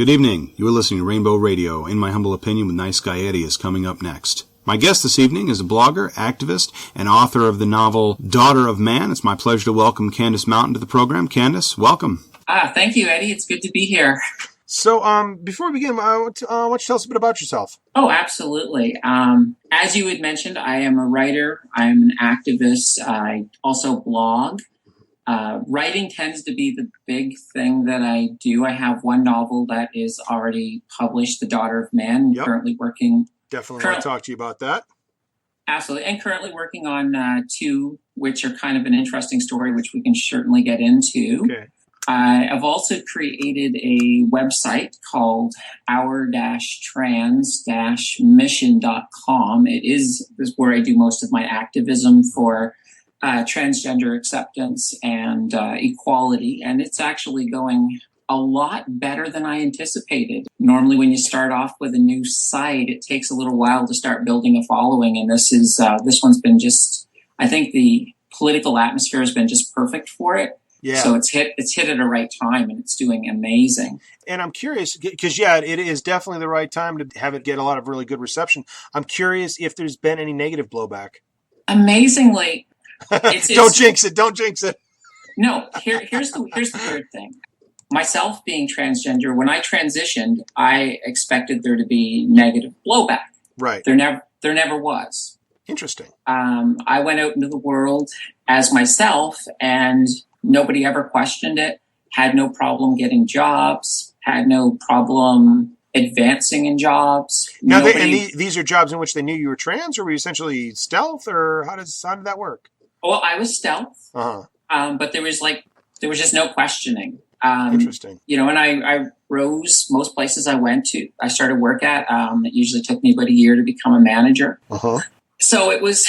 Good evening. You are listening to Rainbow Radio. In My Humble Opinion with Niceguy Eddie is coming up next. My guest this evening is a blogger, activist, and author of the novel Daughter of Man. It's my pleasure to welcome Candace Mountain to the program. Candace, welcome. Thank you, Eddie. It's good to be here. So, before we begin, why don't you tell us a bit about yourself? Oh, absolutely. As you had mentioned, I am a writer. I'm an activist. I also blog. Writing tends to be the big thing that I do. I have one novel that is already published, The Daughter of Man. Yep. Currently working. Definitely want to talk to you about that. Absolutely. And currently working on two, which are kind of an interesting story, which we can certainly get into. Okay. I've also created a website called our-trans-mission.com. It is where I do most of my activism for transgender acceptance and equality. And it's actually going a lot better than I anticipated. Normally, when you start off with a new site, it takes a little while to start building a following. And this one's been just, I think the political atmosphere has been just perfect for it. Yeah. So it's hit at a right time, and it's doing amazing. And I'm curious, because, it is definitely the right time to have it get a lot of really good reception. I'm curious if there's been any negative blowback. Amazingly. Don't jinx it. Don't jinx it. No, here's the weird thing. Myself being transgender, when I transitioned, I expected there to be negative blowback. Right. There never was. Interesting. I went out into the world as myself, and nobody ever questioned it, had no problem getting jobs, had no problem advancing in jobs. Now, these are jobs in which they knew you were trans, or were you essentially stealth, or how did that work? Well, I was stealth, but there was just no questioning. Interesting. And I rose most places I went to. I started work at. It usually took me about a year to become a manager. So it was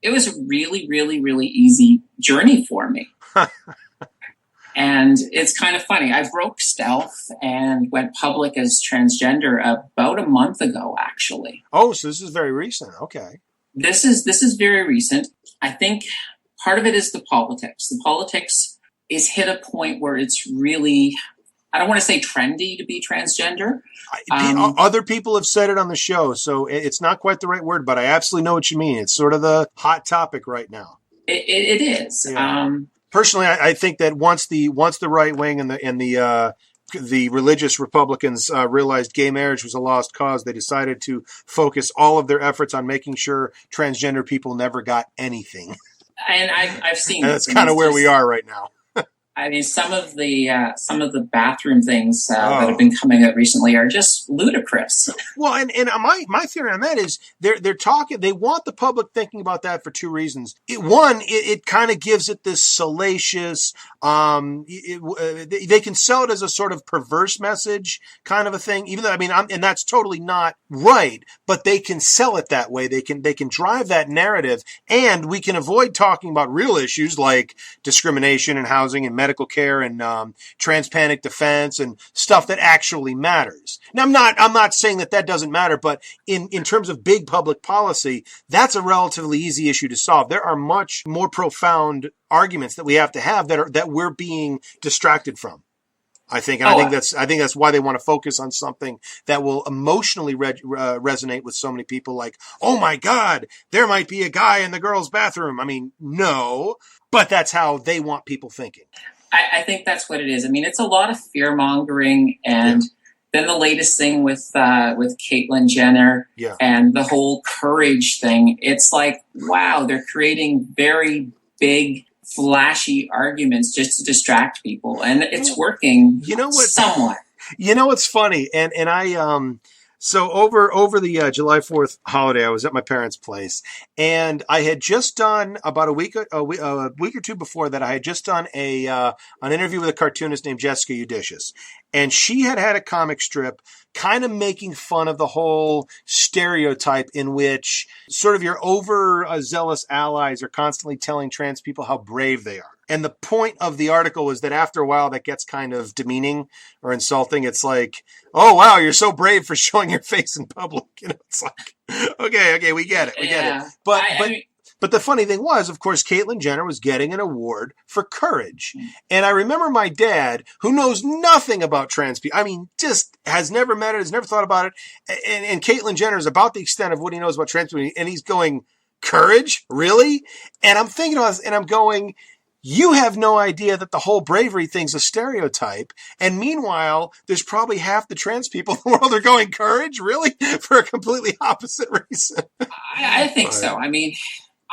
a really, really, really easy journey for me. And it's kind of funny. I broke stealth and went public as transgender about a month ago, actually. Oh, so this is very recent. Okay. This is very recent. I think part of it is the politics. The politics is hit a point where it's really, I don't want to say trendy to be transgender. Other people have said it on the show, so it's not quite the right word, but I absolutely know what you mean. It's sort of the hot topic right now. It is. Yeah. Personally, I think that once the right wing and the religious Republicans realized gay marriage was a lost cause, they decided to focus all of their efforts on making sure transgender people never got anything. And I've seen and that's kind of where we are right now. I mean, some of the bathroom things that have been coming out recently are just ludicrous. Well, and my theory on that is they're talking. They want the public thinking about that for two reasons. It kind of gives it this salacious. They can sell it as a sort of perverse message kind of a thing. Even though and that's totally not right, but they can sell it that way. They can drive that narrative, and we can avoid talking about real issues like discrimination and housing and medical care and trans-panic defense and stuff that actually matters. Now, I'm not saying that doesn't matter, but in terms of big public policy, that's a relatively easy issue to solve. There are much more profound arguments that we have to have that we're being distracted from. I think that's why they want to focus on something that will emotionally resonate with so many people. Like, oh my God, there might be a guy in the girls' bathroom. I mean, no, but that's how they want people thinking. I think that's what it is. I mean, it's a lot of fear mongering, and then the latest thing with Caitlyn Jenner and the whole courage thing. It's like, wow, they're creating very big, flashy arguments just to distract people, and it's working. Somewhat. What's funny, and I so over the July 4th holiday, I was at my parents' place, and I had just done about a week or two before that. I had just done an interview with a cartoonist named Jessica Eudicious, and she had a comic strip kind of making fun of the whole stereotype in which sort of your overzealous allies are constantly telling trans people how brave they are. And the point of the article was that after a while that gets kind of demeaning or insulting. It's like, oh, wow, you're so brave for showing your face in public. It's like, okay, we get it. We get it. But But the funny thing was, of course, Caitlyn Jenner was getting an award for courage. And I remember my dad, who knows nothing about trans people, I mean, just has never met it, has never thought about it. And Caitlyn Jenner is about the extent of what he knows about trans people. And he's going, courage? Really? And I'm thinking about this, and I'm going, you have no idea that the whole bravery thing's a stereotype. And meanwhile, there's probably half the trans people in the world are going, courage? Really? For a completely opposite reason. I think so. I mean,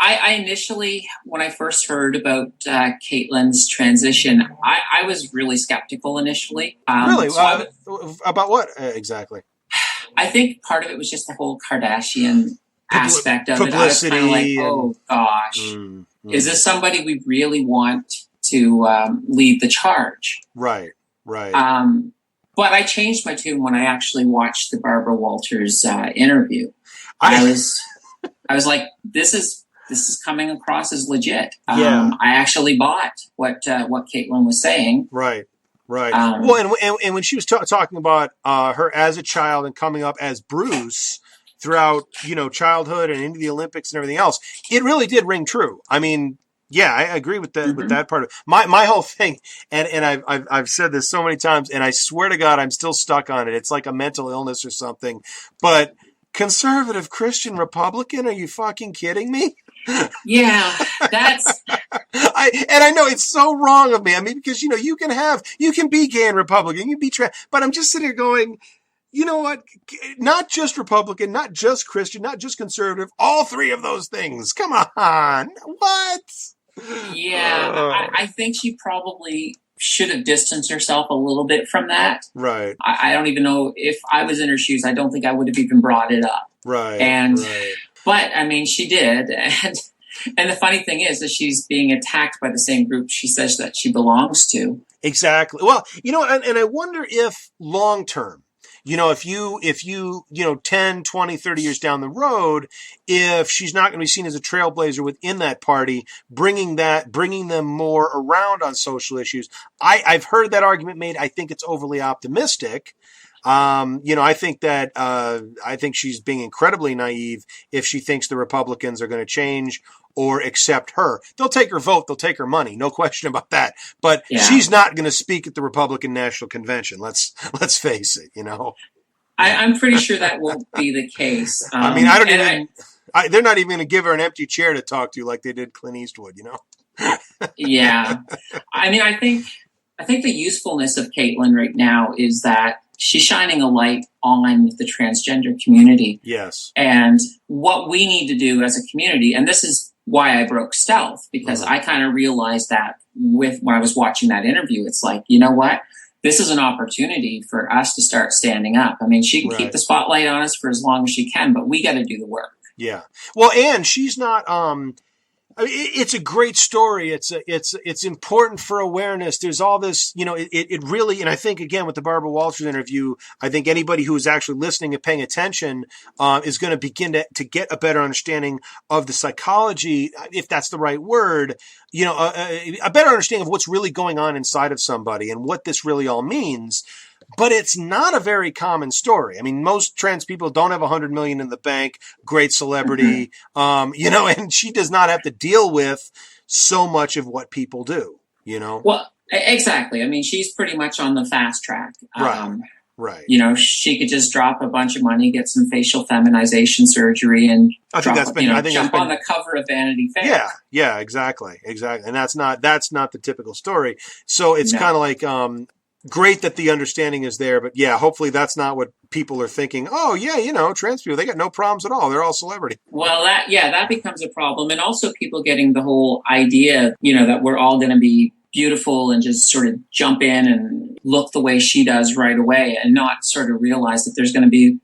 I initially, when I first heard about Caitlyn's transition, I was really skeptical initially. Really? So about what exactly? I think part of it was just the whole Kardashian aspect of publicity. It. I was kind of like, oh gosh, is this somebody we really want to lead the charge? Right. But I changed my tune when I actually watched the Barbara Walters interview. I was like, this is coming across as legit. I actually bought what Caitlyn was saying. Right. Well, and when she was talking about her as a child and coming up as Bruce throughout, childhood and into the Olympics and everything else, it really did ring true. I mean, yeah, I agree with that. With that part of my whole thing, and I've said this so many times, and I swear to God, I'm still stuck on it. It's like a mental illness or something. But conservative Christian Republican, are you fucking kidding me? Yeah, that's. I know it's so wrong of me. I mean, because you can be gay and Republican, you can be trans, but I'm just sitting here going, you know what? Not just Republican, not just Christian, not just conservative, all three of those things. Come on. What? Yeah, I think she probably should have distanced herself a little bit from that. Right. I don't even know if I was in her shoes. I don't think I would have even brought it up. Right. But I mean, she did. And the funny thing is that she's being attacked by the same group she says that she belongs to. Exactly. Well, and I wonder if long term, if you 10, 20, 30 years down the road, if she's not going to be seen as a trailblazer within that party, bringing them more around on social issues. I've heard that argument made. I think it's overly optimistic. I think she's being incredibly naive if she thinks the Republicans are going to change or accept her. They'll take her vote. They'll take her money. No question about that. But she's not going to speak at the Republican National Convention. Let's face it, I'm pretty sure that won't be the case. I mean, they're not even going to give her an empty chair to talk to like they did Clint Eastwood, Yeah. I mean, I think the usefulness of Caitlyn right now is that she's shining a light on the transgender community. Yes. And what we need to do as a community, and this is why I broke stealth, because I kind of realized that when I was watching that interview, it's like, you know what? This is an opportunity for us to start standing up. I mean, she can keep the spotlight on us for as long as she can, but we got to do the work. Yeah. Well, and she's not, it's a great story. It's important for awareness. There's all this, it really, and I think again with the Barbara Walters interview, I think anybody who is actually listening and paying attention is going to begin to get a better understanding of the psychology, if that's the right word, a better understanding of what's really going on inside of somebody and what this really all means. But it's not a very common story. I mean, most trans people don't have $100 million in the bank, great celebrity, and she does not have to deal with so much of what people do, Well, exactly. I mean, she's pretty much on the fast track. Right. She could just drop a bunch of money, get some facial feminization surgery, and jump on the cover of Vanity Fair. Yeah, exactly. And that's not the typical story. So it's kind of like, great that the understanding is there, but hopefully that's not what people are thinking. Oh yeah, trans people, they got no problems at all. They're all celebrity. Well, that becomes a problem. And also people getting the whole idea, that we're all going to be beautiful and just sort of jump in and look the way she does right away and not sort of realize that there's going to be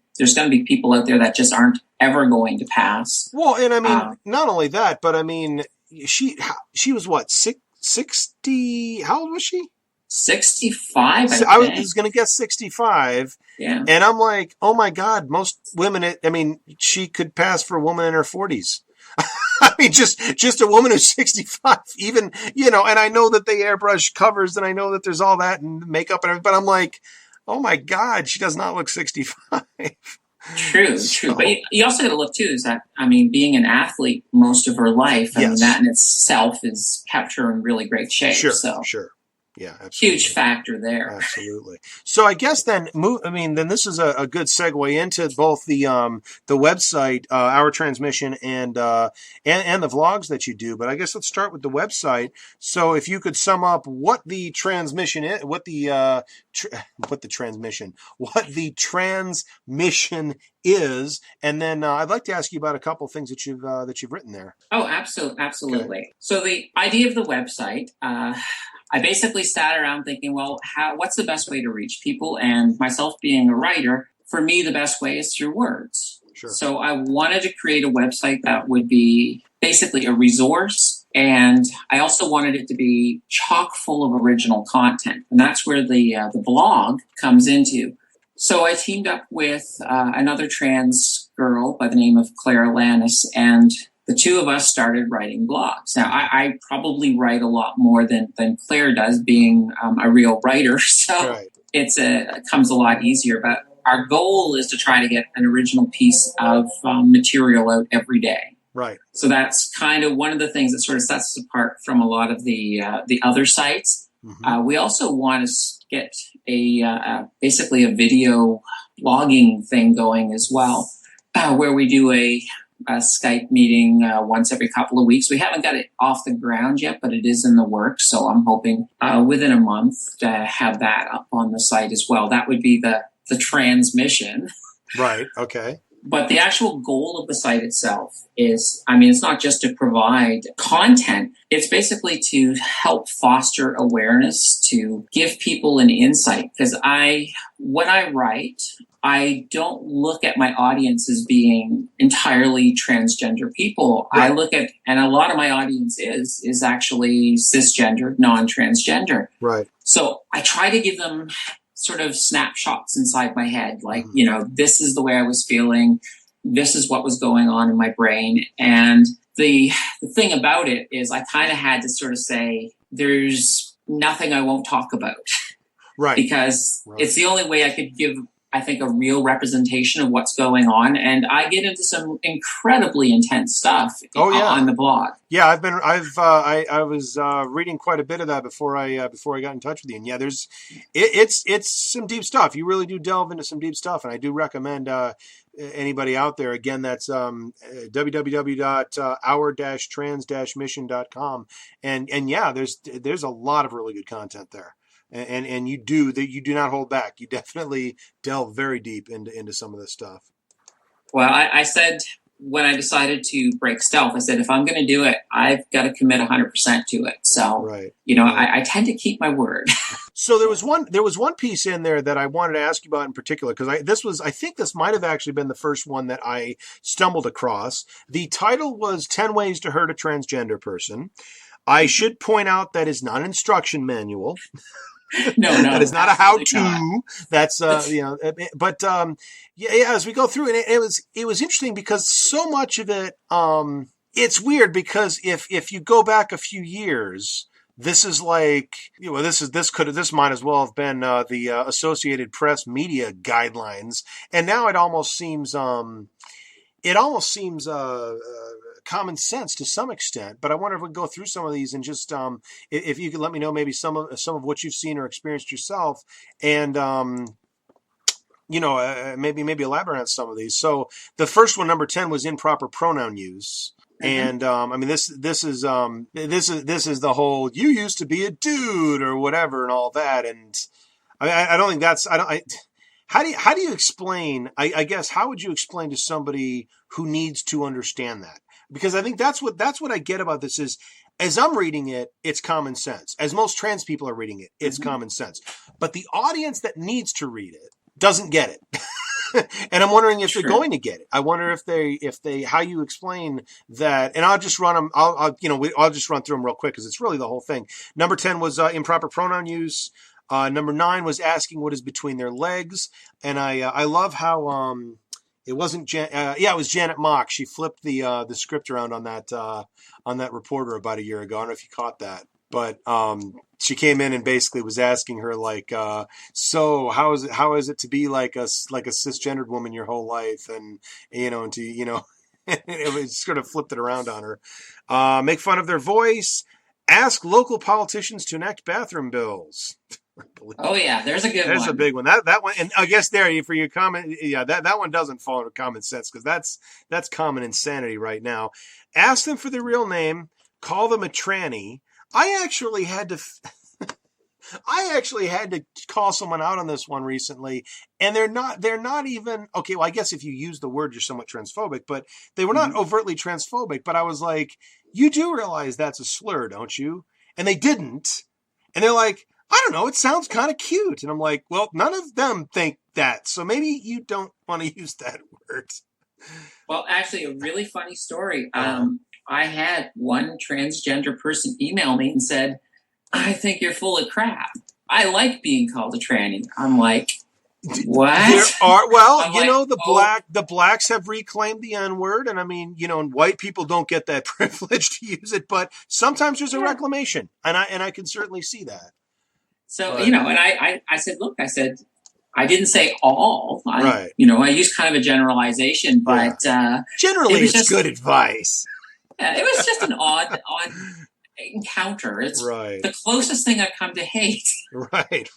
people out there that just aren't ever going to pass. Well, and I mean, not only that, but I mean, she was what, 60, how old was she? 65. I was going to guess 65. Yeah. And I'm like, oh my God, most women, she could pass for a woman in her 40s. I mean, just a woman who's 65, even, and I know that they airbrush covers and I know that there's all that and makeup and everything, but I'm like, oh my God, she does not look 65. True, true. But So, you also got to look too, is that, I mean, being an athlete most of her life, I mean, that yes, in itself has kept her in really great shape. sure, So sure. Yeah, huge absolutely. factor there. Absolutely. So I guess then move. I mean, then this is a good segue into both the website, our transmission, and the vlogs that you do. But I guess let's start with the website. So if you could sum up what the transmission is, what the transmission, what the transmission is, and then I'd like to ask you about a couple of things that you've written there. Oh, absolutely, Okay. absolutely. So the idea of the website, I basically sat around thinking, well, what's the best way to reach people? And myself being a writer, for me, the best way is through words. Sure. So I wanted to create a website that would be basically a resource. And I also wanted it to be chock full of original content. And that's where the blog comes into. So I teamed up with another trans girl by the name of Clara Lannis, and the two of us started writing blogs. Now, I probably write a lot more than Claire does, being a real writer, so Right. it comes a lot easier. But our goal is to try to get an original piece of material out every day. Right. So that's kind of one of the things that sort of sets us apart from a lot of the other sites. Mm-hmm. We also want to get basically a video blogging thing going as well, where we do a Skype meeting once every couple of weeks. We haven't got it off the ground yet, but it is in the works. So I'm hoping within a month to have that up on the site as well. That would be the transmission. Right. Okay. But the actual goal of the site itself is, I mean, it's not just to provide content. It's basically to help foster awareness, to give people an insight. Because when I write, I don't look at my audience as being entirely transgender people. Right. I look at, and a lot of my audience is actually cisgender, non-transgender. Right. So I try to give them sort of snapshots inside my head, like, you know, this is the way I was feeling, this is what was going on in my brain. And the thing about it is I kind of had to sort of say, there's nothing I won't talk about. Right. Because it's the only way I could give, I think, a real representation of what's going on. And I get into some incredibly intense stuff on the blog. Yeah, I was reading quite a bit of that before I got in touch with you. And yeah, it's some deep stuff. You really do delve into some deep stuff, and I do recommend anybody out there. Again, that's www.our-trans-mission.com. And yeah, there's a lot of really good content there. And you do not hold back. You definitely delve very deep into some of this stuff. Well, I said when I decided to break stealth, I said, if I'm going to do it, I've got to commit 100% to it. So, you know, I tend to keep my word. So there was one piece in there that I wanted to ask you about in particular, because I think this might have actually been the first one that I stumbled across. The title was 10 Ways to Hurt a Transgender Person. I should point out that is not an instruction manual. No, that is not a how-to. Not. That's you know, but yeah. As we go through, and it was interesting because so much of it, it's weird because if you go back a few years, this is like, you know, this might as well have been the Associated Press media guidelines, and now it almost seems common sense to some extent. But I wonder if we can go through some of these and just if you could let me know maybe some of what you've seen or experienced yourself, and you know, maybe elaborate on some of these. So the first one, number 10, was improper pronoun use. And I mean, this is the whole "you used to be a dude" or whatever and all that. And I don't think that's how do you explain? I guess how would you explain to somebody who needs to understand that? Because I think that's what I get about this is, as I'm reading it, it's common sense. As most trans people are reading it, it's common sense. But the audience that needs to read it doesn't get it. And I'm wondering if they're going to get it. I wonder if they how you explain that. And I'll just run them. I'll just run through them real quick because it's really the whole thing. Number 10 was improper pronoun use. Number 9 was asking what is between their legs. And I love how it wasn't it was Janet Mock. She flipped the script around on that reporter about a year ago. I don't know if you caught that. But she came in and basically was asking her like, so how is it to be like a cisgendered woman your whole life, and and to it was sort of flipped it around on her. Make fun of their voice. Ask local politicians to enact bathroom bills. Oh yeah, there's a good one. There's a big one. That one, and I guess there for your comment, yeah, that one doesn't fall into common sense because that's common insanity right now. Ask them for their real name. Call them a tranny. I actually had to call someone out on this one recently, and they're not even okay. Well, I guess if you use the word, you're somewhat transphobic, but they were not overtly transphobic. But I was like, you do realize that's a slur, don't you? And they didn't, and they're like, I don't know, it sounds kind of cute. And I'm like, well, none of them think that, so maybe you don't want to use that word. Well, actually, a really funny story. I had one transgender person email me and said, I think you're full of crap. I like being called a tranny. I'm like, what? The blacks have reclaimed the N-word, and I mean, and white people don't get that privilege to use it, but sometimes there's a reclamation, and I can certainly see that. So, and I said, look, I didn't say all. Right. I used kind of a generalization, but generally it's good advice. It was just an odd encounter. It's the closest thing I've come to hate. Right.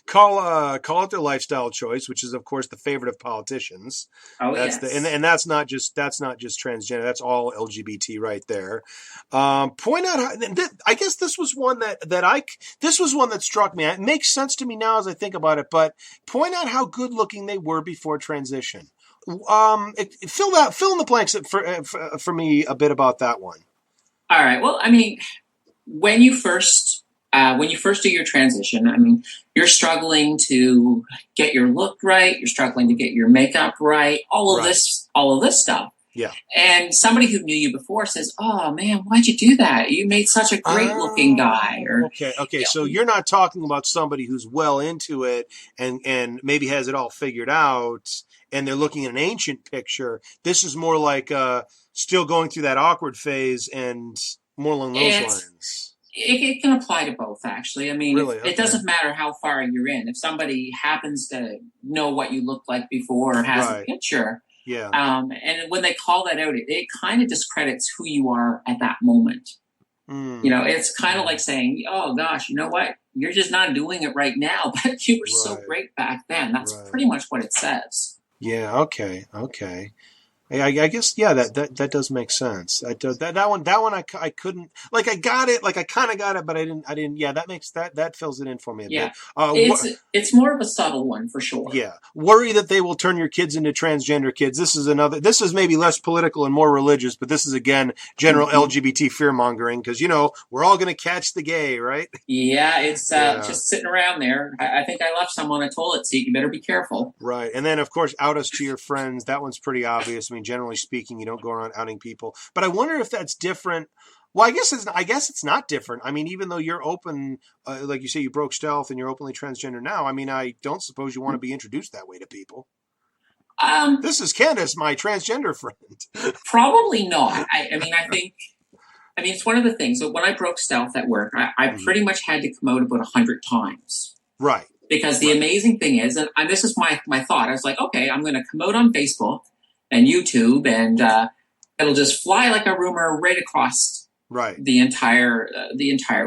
Call it their lifestyle choice, which is of course the favorite of politicians. Oh, that's yes. And that's not just transgender. That's all LGBT right there. Point out how, I guess this was one this was one that struck me. It makes sense to me now as I think about it, but point out how good looking they were before transition. Fill in the blanks for me a bit about that one. All right. Well, I mean, when you first do your transition, I mean, you're struggling to get your look right. You're struggling to get your makeup right. All of this stuff. Yeah. And somebody who knew you before says, "Oh man, why'd you do that? You made such a great looking guy." Or okay. So you're not talking about somebody who's well into it and maybe has it all figured out, and they're looking at an ancient picture. This is more like still going through that awkward phase and more along those lines. It can apply to both, actually. I mean, really? Okay. It doesn't matter how far you're in. If somebody happens to know what you looked like before or has a picture, and when they call that out, it kind of discredits who you are at that moment. It's kind of like saying, oh gosh, you know what? You're just not doing it right now, but you were so great back then. That's pretty much what it says. Yeah. Okay. I guess that does make sense. That one I couldn't, like, I got it, like I kind of got it, but I didn't. Yeah, that fills it in for me a bit. It's more of a subtle one for sure. Yeah, worry that they will turn your kids into transgender kids. This is maybe less political and more religious, but this is again general LGBT fear mongering because we're all going to catch the gay, right? Yeah, it's just sitting around there. I think I left some on a toilet seat. You better be careful. Right, and then of course out us to your friends. That one's pretty obvious. I mean, generally speaking, you don't go around outing people. But I wonder if that's different. Well, I guess it's not different. I mean, even though you're open, like you say, you broke stealth and you're openly transgender now. I mean, I don't suppose you want to be introduced that way to people. This is Candace, my transgender friend. Probably not. I mean, it's one of the things. So when I broke stealth at work, I pretty much had to come out about 100 times. Right. Because the amazing thing is, and this is my thought. I was like, okay, I'm going to come out on Facebook and YouTube, and it'll just fly like a rumor right across the entire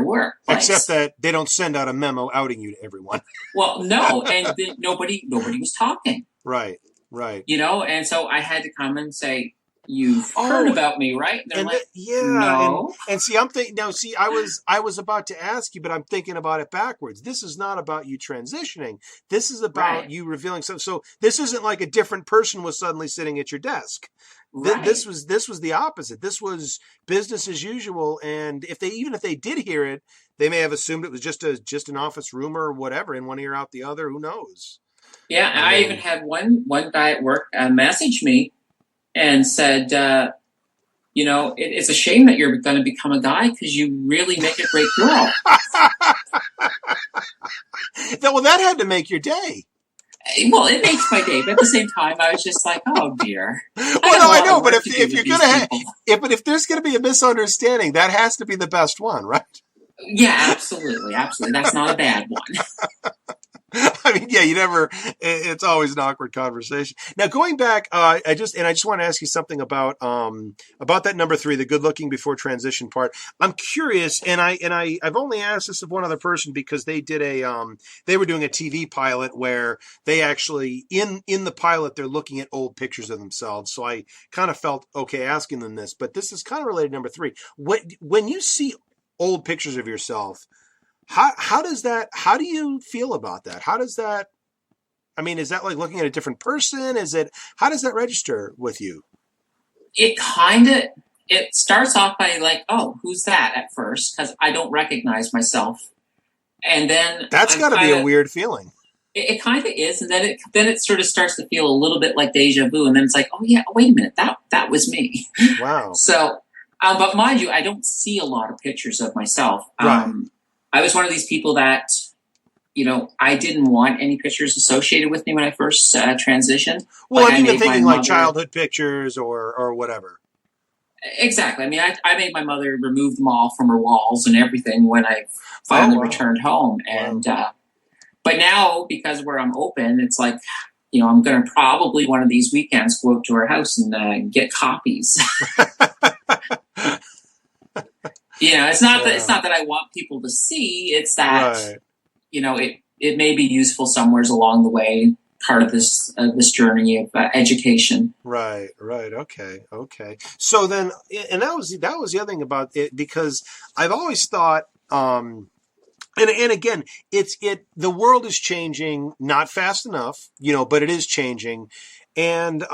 workplace. Except that they don't send out a memo outing you to everyone. Well, no, and nobody was talking. Right. And so I had to come and say, "You've heard about me, right?" And they're like, "No." And see, I'm thinking now. See, I was about to ask you, but I'm thinking about it backwards. This is not about you transitioning. This is about you revealing something. So this isn't like a different person was suddenly sitting at your desk. Right. This was the opposite. This was business as usual. And if they did hear it, they may have assumed it was just an office rumor or whatever, in one ear out the other. Who knows? Yeah, I even had one guy at work message me and said, it's a shame that you're going to become a guy because you really make a great girl. Well, that had to make your day. Well, it makes my day, but at the same time, I was just like, "Oh dear." Well, no, I know, but if you're gonna if there's gonna be a misunderstanding, that has to be the best one, right? Yeah, absolutely, absolutely. That's not a bad one. I mean, yeah, you never. It's always an awkward conversation. Now, going back, I just want to ask you something about that number three, the good looking before transition part. I'm curious, I've only asked this of one other person because they were doing a TV pilot where they actually in the pilot they're looking at old pictures of themselves. So I kind of felt okay asking them this, but this is kind of related to number three. When you see old pictures of yourself, how do you feel about that? How does that, I mean, is that like looking at a different person? How does that register with you? It kind of, it starts off by like, oh, who's that at first? Because I don't recognize myself. And then That's I'm got to be kind a of, weird feeling. it kind of is. And then it sort of starts to feel a little bit like deja vu. And then it's like, oh yeah, wait a minute, that was me. Wow. So, but mind you, I don't see a lot of pictures of myself. Right. I was one of these people that, I didn't want any pictures associated with me when I first transitioned. Well, Like I'm I even made my thinking like mother. childhood pictures or whatever. Exactly. I mean, I made my mother remove them all from her walls and everything when I Oh, finally wow. returned home. Wow. And but now, because where I'm open, it's like, I'm going to probably one of these weekends go out to her house and get copies. It's not that I want people to see. It's that Right. it may be useful somewheres along the way, part of this journey of education. Right. Okay. So then, and that was the other thing about it, because I've always thought, and again, the world is changing, not fast enough, but it is changing. And,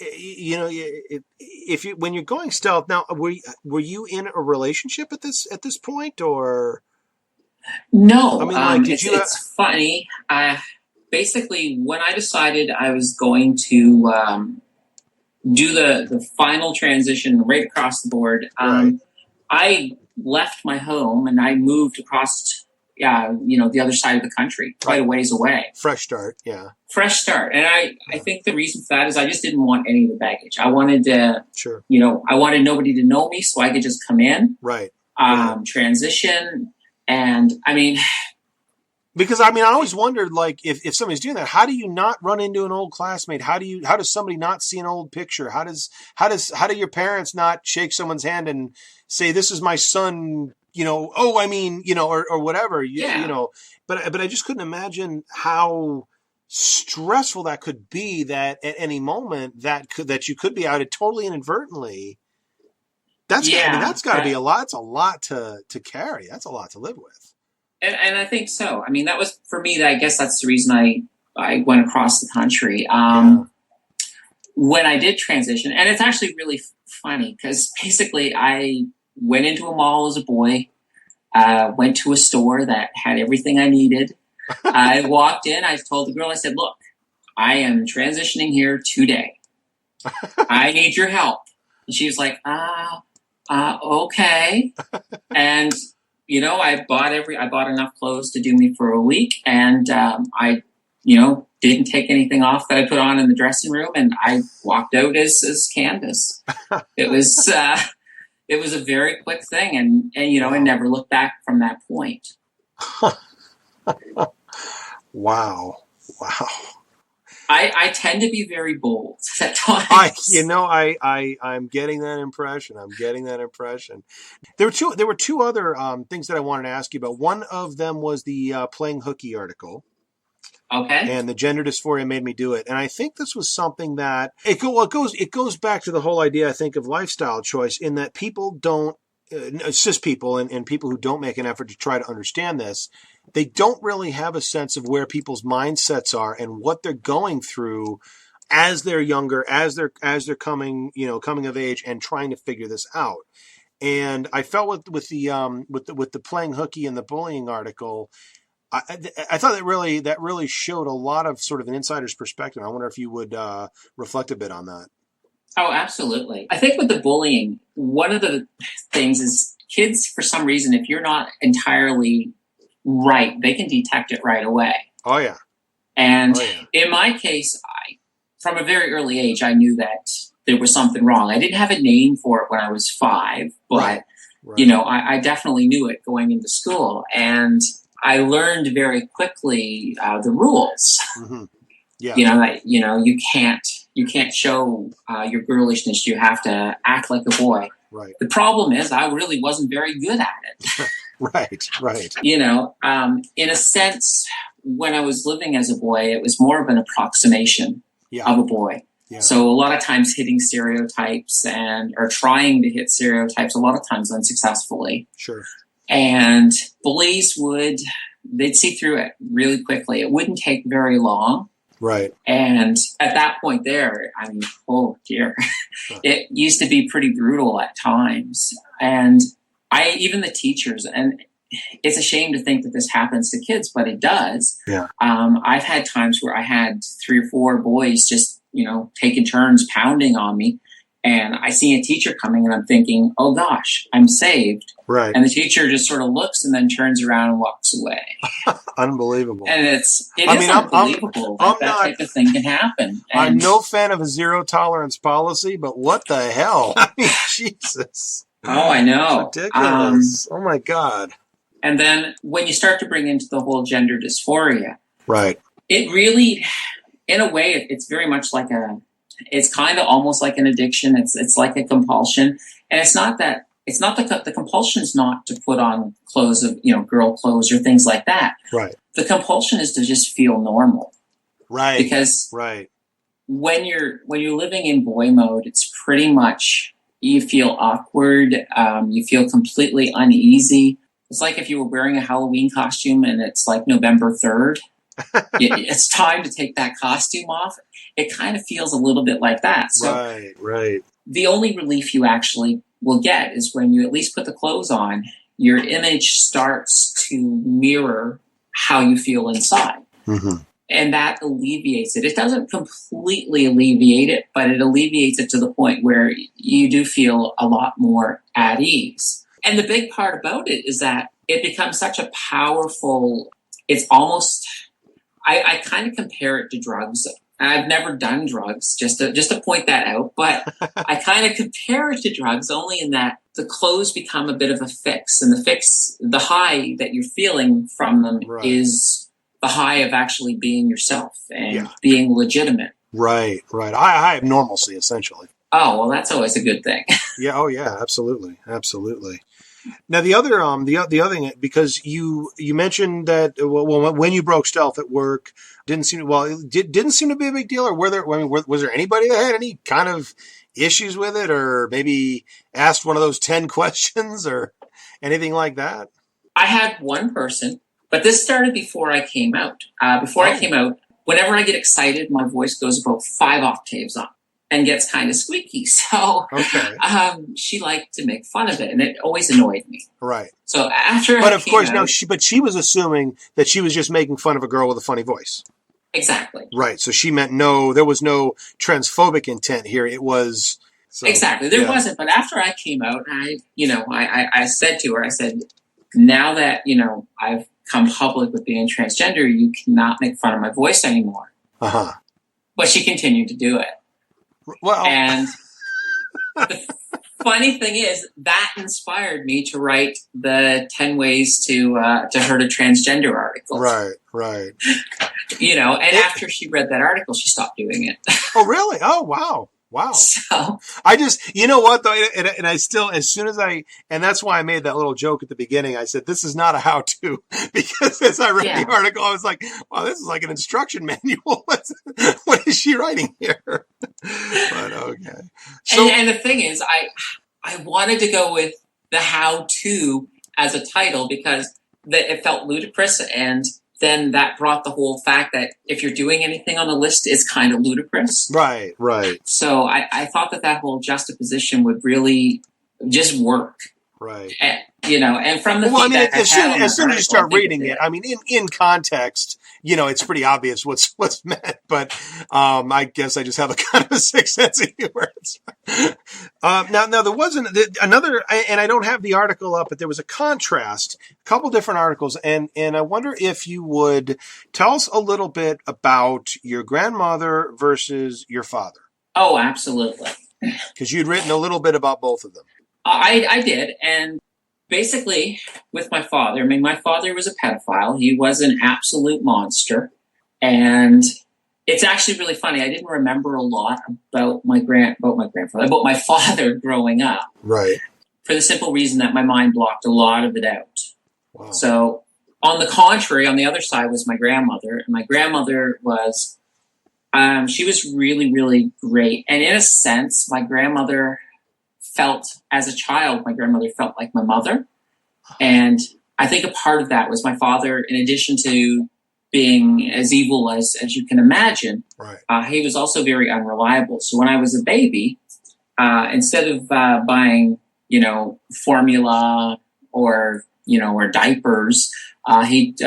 if you, when you're going stealth now, were you in a relationship at this point, or? I No, mean, like, did you, it's funny. Basically, when I decided I was going to do the final transition right across the board, right. I left my home and I moved across, the other side of the country, quite a ways away. Fresh start. Yeah. Fresh start. And I think the reason for that is I just didn't want any of the baggage. I wanted to, Sure. I wanted nobody to know me so I could just come in, Right. transition. And I mean, because I mean, I always wondered, like, if somebody's doing that, how do you not run into an old classmate? How does somebody not see an old picture? How do your parents not shake someone's hand and say, this is my son, oh, I mean, or whatever, but I just couldn't imagine how stressful that could be, that at any moment that you could be outed totally inadvertently. I mean, that's got to be a lot. It's a lot to carry. That's a lot to live with. And I think so. I mean, that was for me. I guess that's the reason I went across the country. When I did transition, and it's actually really funny because basically I went into a mall as a boy, went to a store that had everything I needed. I walked in. I told the girl, I said, "Look, I am transitioning here today. I need your help." And she was like, "Okay," and I bought enough clothes to do me for a week, and I, didn't take anything off that I put on in the dressing room, and I walked out as Candace. It was a very quick thing, and I never looked back from that point. Wow. I tend to be very bold at times. I'm getting that impression. There were two other things that I wanted to ask you about. One of them was the playing hooky article. Okay. And the gender dysphoria made me do it. And I think this was something that it goes back to the whole idea, I think, of lifestyle choice, in that people don't, cis people and people who don't make an effort to try to understand this, they don't really have a sense of where people's mindsets are and what they're going through as they're younger, as they're coming of age and trying to figure this out. And I felt with the playing hooky and the bullying article, I thought that really showed a lot of sort of an insider's perspective. I wonder if you would reflect a bit on that. Oh, absolutely. I think with the bullying, one of the things is kids, for some reason, if you're not entirely right, they can detect it right away. Oh, yeah. And in my case, from a very early age, I knew that there was something wrong. I didn't have a name for it when I was 5, but Right. You know, I definitely knew it going into school, and I learned very quickly the rules. Mm-hmm. Yeah. You know that you can't show your girlishness. You have to act like a boy. Right. The problem is, I really wasn't very good at it. Right. You know, in a sense, when I was living as a boy, it was more of an approximation of a boy. Yeah. So a lot of times hitting stereotypes or trying to hit stereotypes, a lot of times unsuccessfully. Sure. And bullies they'd see through it really quickly. It wouldn't take very long. Right. And at that point there, I mean, oh dear, it used to be pretty brutal at times. And even the teachers, and it's a shame to think that this happens to kids, but it does. Yeah. I've had times where I had 3 or 4 boys just, taking turns pounding on me. And I see a teacher coming and I'm thinking, oh gosh, I'm saved. Right. And the teacher just sort of looks and then turns around and walks away. Unbelievable. And it is unbelievable that type of thing can happen. And I'm no fan of a zero tolerance policy, but what the hell? I mean, Jesus. Oh, I know. It's ridiculous. Oh my God. And then when you start to bring into the whole gender dysphoria, right, it really, in a way, it's very much like it's kind of almost like an addiction. It's like a compulsion. And the compulsion is not to put on clothes of, girl clothes or things like that. Right. The compulsion is to just feel normal. Right. Because when you're living in boy mode, it's pretty much, you feel awkward. You feel completely uneasy. It's like if you were wearing a Halloween costume and it's like November 3rd. It's time to take that costume off. It kind of feels a little bit like that. So right. The only relief you actually will get is when you at least put the clothes on, your image starts to mirror how you feel inside. Mm-hmm. And that alleviates it. It doesn't completely alleviate it, but it alleviates it to the point where you do feel a lot more at ease. And the big part about it is that it becomes such a powerful, it's almost, I kind of compare it to drugs. I've never done drugs, just to point that out, but I kind of compare it to drugs only in that the clothes become a bit of a fix, and the high that you're feeling from them is the high of actually being yourself and being legitimate. Right. I have normalcy, essentially. Oh, well, that's always a good thing. Yeah. Oh, yeah. Absolutely. Now, the other thing, because you mentioned that when you broke stealth at work, didn't seem to be a big deal, or was there anybody that had any kind of issues with it, or maybe asked one of those 10 questions or anything like that? I had one person, but this started before I came out. I came out, whenever I get excited, my voice goes about 5 octaves up and gets kind of squeaky. So she liked to make fun of it, and it always annoyed me. Right. So after she was assuming that she was just making fun of a girl with a funny voice. Exactly. Right. So she meant there was no transphobic intent here. It was... exactly. There wasn't. But after I came out, I said to her, I said, now that, I've come public with being transgender, you cannot make fun of my voice anymore. Uh-huh. But she continued to do it. Well, and the funny thing is that inspired me to write the 10 ways to hurt a transgender article. Right. And after she read that article, she stopped doing it. Oh, really? Oh, wow. So I just, you know what though, and I still, and that's why I made that little joke at the beginning. I said, this is not a how-to, because as I read the article, I was like, wow, this is like an instruction manual. What is she writing here? But okay. So, and the thing is, I wanted to go with the how-to as a title because it felt ludicrous, and then that brought the whole fact that if you're doing anything on the list, it's kind of ludicrous. Right. So I thought that whole juxtaposition would really just work. Right. And from the feedback as soon as you start reading it, I mean, in context, it's pretty obvious what's meant. But I guess I just have a kind of a sixth sense of humor. Now there wasn't another, and I don't have the article up, but there was a contrast, a couple different articles, and I wonder if you would tell us a little bit about your grandmother versus your father. Oh, absolutely. Because you'd written a little bit about both of them. I did, and basically, with my father, I mean, my father was a pedophile. He was an absolute monster. And it's actually really funny. I didn't remember a lot about my father growing up. Right. For the simple reason that my mind blocked a lot of it out. Wow. So, on the contrary, on the other side was my grandmother. And my grandmother was, she was really, really great. And in a sense, my grandmother as a child, my grandmother felt like my mother. And I think a part of that was my father, in addition to being as evil as you can imagine, right. He was also very unreliable. So when I was a baby, instead of buying, formula or diapers, he'd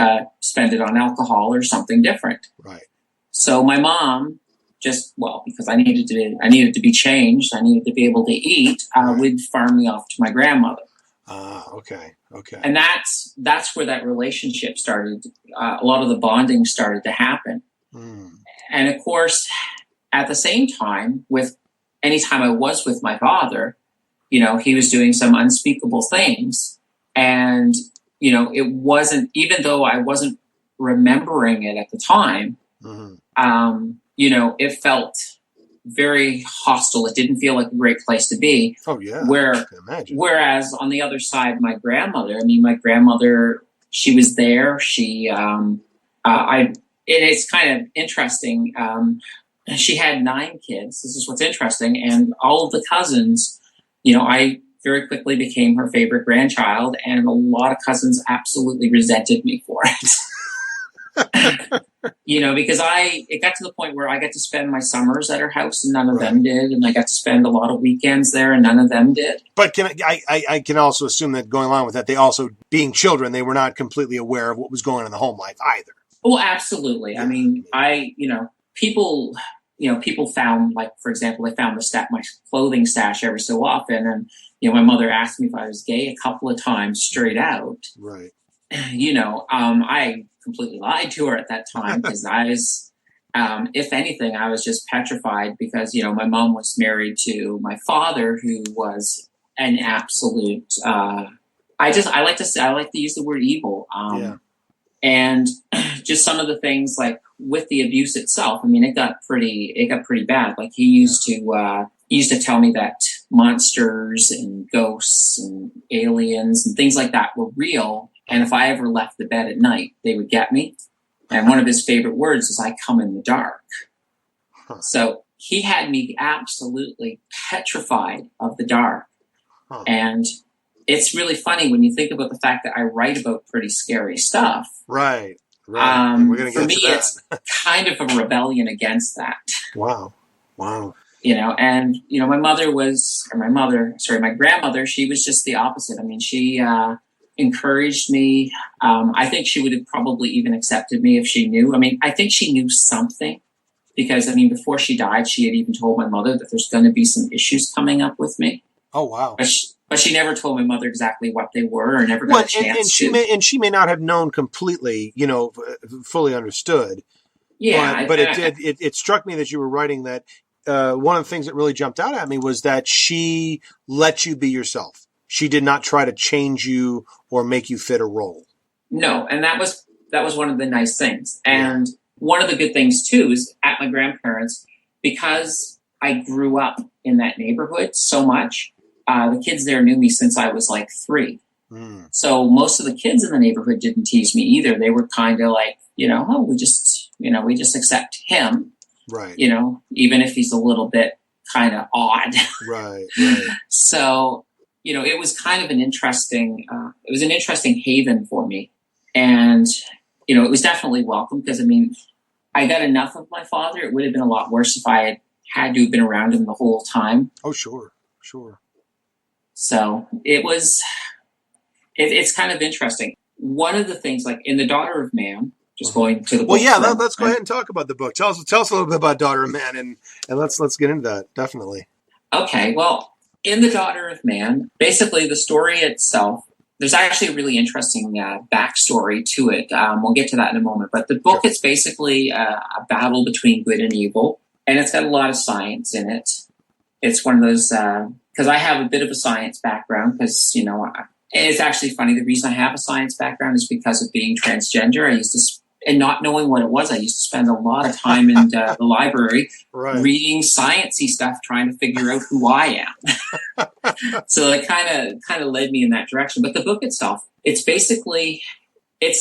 spend it on alcohol or something different. Right. So my mom, because I needed to be changed, I needed to be able to eat, would farm me off to my grandmother. Okay. And that's where that relationship started. A lot of the bonding started to happen. And of course, at the same time, anytime I was with my father, he was doing some unspeakable things. And, it wasn't, even though I wasn't remembering it at the time, it felt very hostile. It didn't feel like a great place to be. Oh yeah. Whereas on the other side, my grandmother, she was there. It's kind of interesting. She had 9 kids. This is what's interesting. And all of the cousins, I very quickly became her favorite grandchild, and a lot of cousins absolutely resented me for it. Because it got to the point where I got to spend my summers at her house and none of them did. And I got to spend a lot of weekends there and none of them did. But I can also assume that going along with that, they also, being children, they were not completely aware of what was going on in the home life either. Well, absolutely. Yeah. I mean, people found, like, for example, they found my clothing stash every so often. And, my mother asked me if I was gay a couple of times straight out. Right. I completely lied to her at that time because I was, if anything, I was just petrified because, my mom was married to my father, who was an absolute, I like to use the word evil. And just some of the things, like with the abuse itself, I mean, it got pretty bad. Like he used to tell me that monsters and ghosts and aliens and things like that were real. And if I ever left the bed at night, they would get me. And one of his favorite words is, "I come in the dark." So he had me absolutely petrified of the dark. And it's really funny when you think about the fact that I write about pretty scary stuff. Right. We're gonna get for me, it's kind of a rebellion against that. Wow. My grandmother, she was just the opposite. I mean, she encouraged me. I think she would have probably even accepted me if she knew. I mean, I think she knew something because, before she died, she had even told my mother that there's going to be some issues coming up with me. Oh, wow. But she never told my mother exactly what they were, or never got a chance to. She may not have known completely, fully understood. Yeah. But it struck me that you were writing that one of the things that really jumped out at me was that she let you be yourself. She did not try to change you or make you fit a role. No, and that was one of the nice things. And one of the good things too is at my grandparents, because I grew up in that neighborhood so much. The kids there knew me since I was like 3. So most of the kids in the neighborhood didn't tease me either. They were kind of like, we just accept him. Right. Even if he's a little bit kind of odd. Right. So, it was kind of an interesting haven for me. And, it was definitely welcome because, I got enough of my father. It would have been a lot worse if I had to have been around him the whole time. Oh, sure. So it's kind of interesting. One of the things, like in The Daughter of Man, just going to the book. Well, yeah, let's go ahead and talk about the book. Tell us a little bit about Daughter of Man, and let's get into that, definitely. Okay, well, in The Daughter of Man, basically the story itself, there's actually a really interesting backstory to it. We'll get to that in a moment. But the book is basically a battle between good and evil, and it's got a lot of science in it. It's one of those, because I have a bit of a science background, because, And it's actually funny. The reason I have a science background is because of being transgender. And not knowing what it was, I used to spend a lot of time in the library reading sciencey stuff, trying to figure out who I am. So it kind of led me in that direction. But the book itself, it's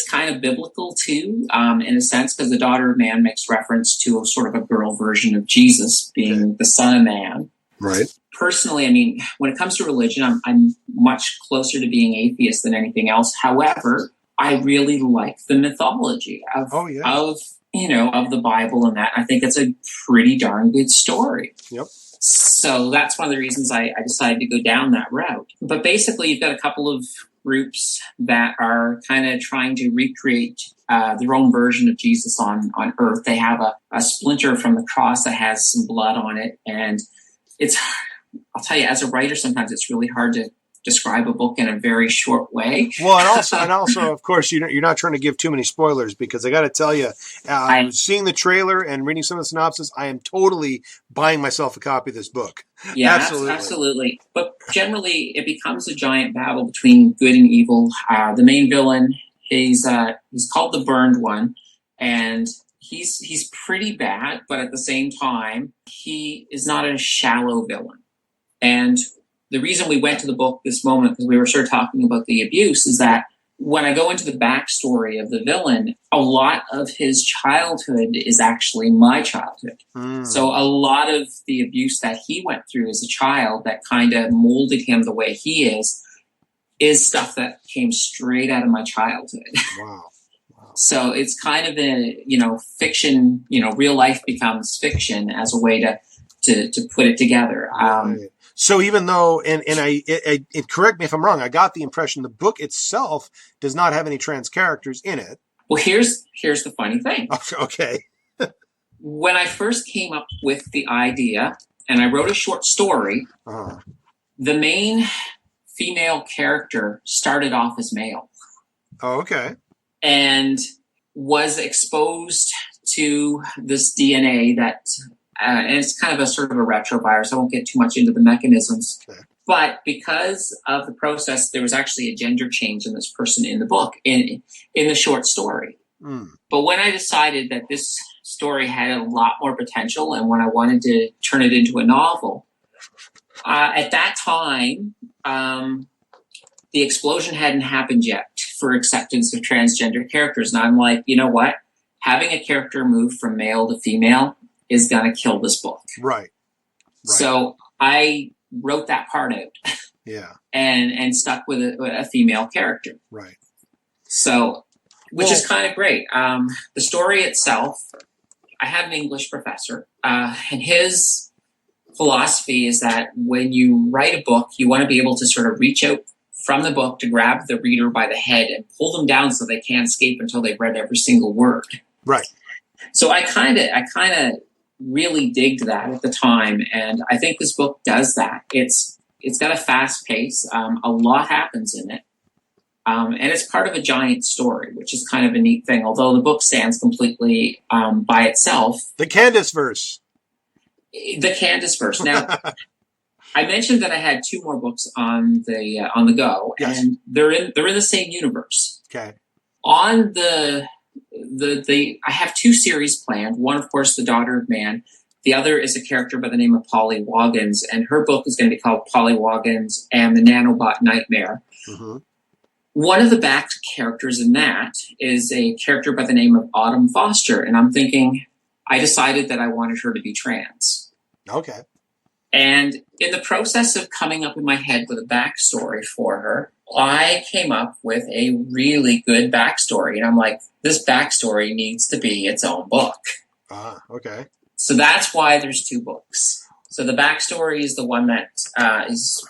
kind of biblical too, in a sense, because the daughter of man makes reference to a sort of a girl version of Jesus being the son of man. Right. Personally, I mean, when it comes to religion, I'm much closer to being atheist than anything else. However, I really like the mythology of the Bible and that. I think it's a pretty darn good story. Yep. So that's one of the reasons I decided to go down that route. But basically, you've got a couple of groups that are kind of trying to recreate their own version of Jesus on Earth. They have a splinter from the cross that has some blood on it. And I'll tell you, as a writer, sometimes it's really hard to describe a book in a very short way. Well, and also, of course, you're not trying to give too many spoilers, because I got to tell you, seeing the trailer and reading some of the synopsis, I am totally buying myself a copy of this book. Yeah, absolutely. But generally, it becomes a giant battle between good and evil. The main villain, he's called the Burned One, and he's pretty bad, but at the same time, he is not a shallow villain. And the reason we went to the book this moment, because we were sort of talking about the abuse, is that when I go into the backstory of the villain, a lot of his childhood is actually my childhood. So a lot of the abuse that he went through as a child that kind of molded him the way he is stuff that came straight out of my childhood. Wow. So it's kind of a, fiction, real life becomes fiction as a way to put it together. Right. So even though, and correct me if I'm wrong, I got the impression the book itself does not have any trans characters in it. Well, here's the funny thing. Okay. When I first came up with the idea, and I wrote a short story, the main female character started off as male. Oh, okay. And was exposed to this DNA that... and it's kind of a sort of a retrovirus. I won't get too much into the mechanisms. Okay. But because of the process, there was actually a gender change in this person in the book, in the short story. But when I decided that this story had a lot more potential, and when I wanted to turn it into a novel, at that time, the explosion hadn't happened yet for acceptance of transgender characters. And I'm like, you know what? Having a character move from male to female is going to kill this book. Right. So I wrote that part out. Yeah. And stuck with a female character. Right. So, which is kind of great. The story itself, I had an English professor, and his philosophy is that when you write a book, you want to be able to sort of reach out from the book to grab the reader by the head and pull them down so they can't escape until they've read every single word. Right. So I kind of really digged that at the time, and I think this book does that. It's got a fast pace. A lot happens in it, and it's part of a giant story, which is kind of a neat thing. Although the book stands completely by itself. The Candace verse. The Candace verse. Now, I mentioned that I had 2 more books on the go, yes. And they're in the same universe. Okay. On I have 2 series planned. One, of course, The Daughter of Man. The other is a character by the name of Polly Woggins, and her book is going to be called Polly Woggins and the Nanobot Nightmare. Mm-hmm. One of the back characters in that is a character by the name of Autumn Foster, and I'm thinking, I decided that I wanted her to be trans. Okay. And in the process of coming up in my head with a backstory for her, I came up with a really good backstory. And I'm like, this backstory needs to be its own book. Okay. So that's why there's 2 books. So the backstory is the one that is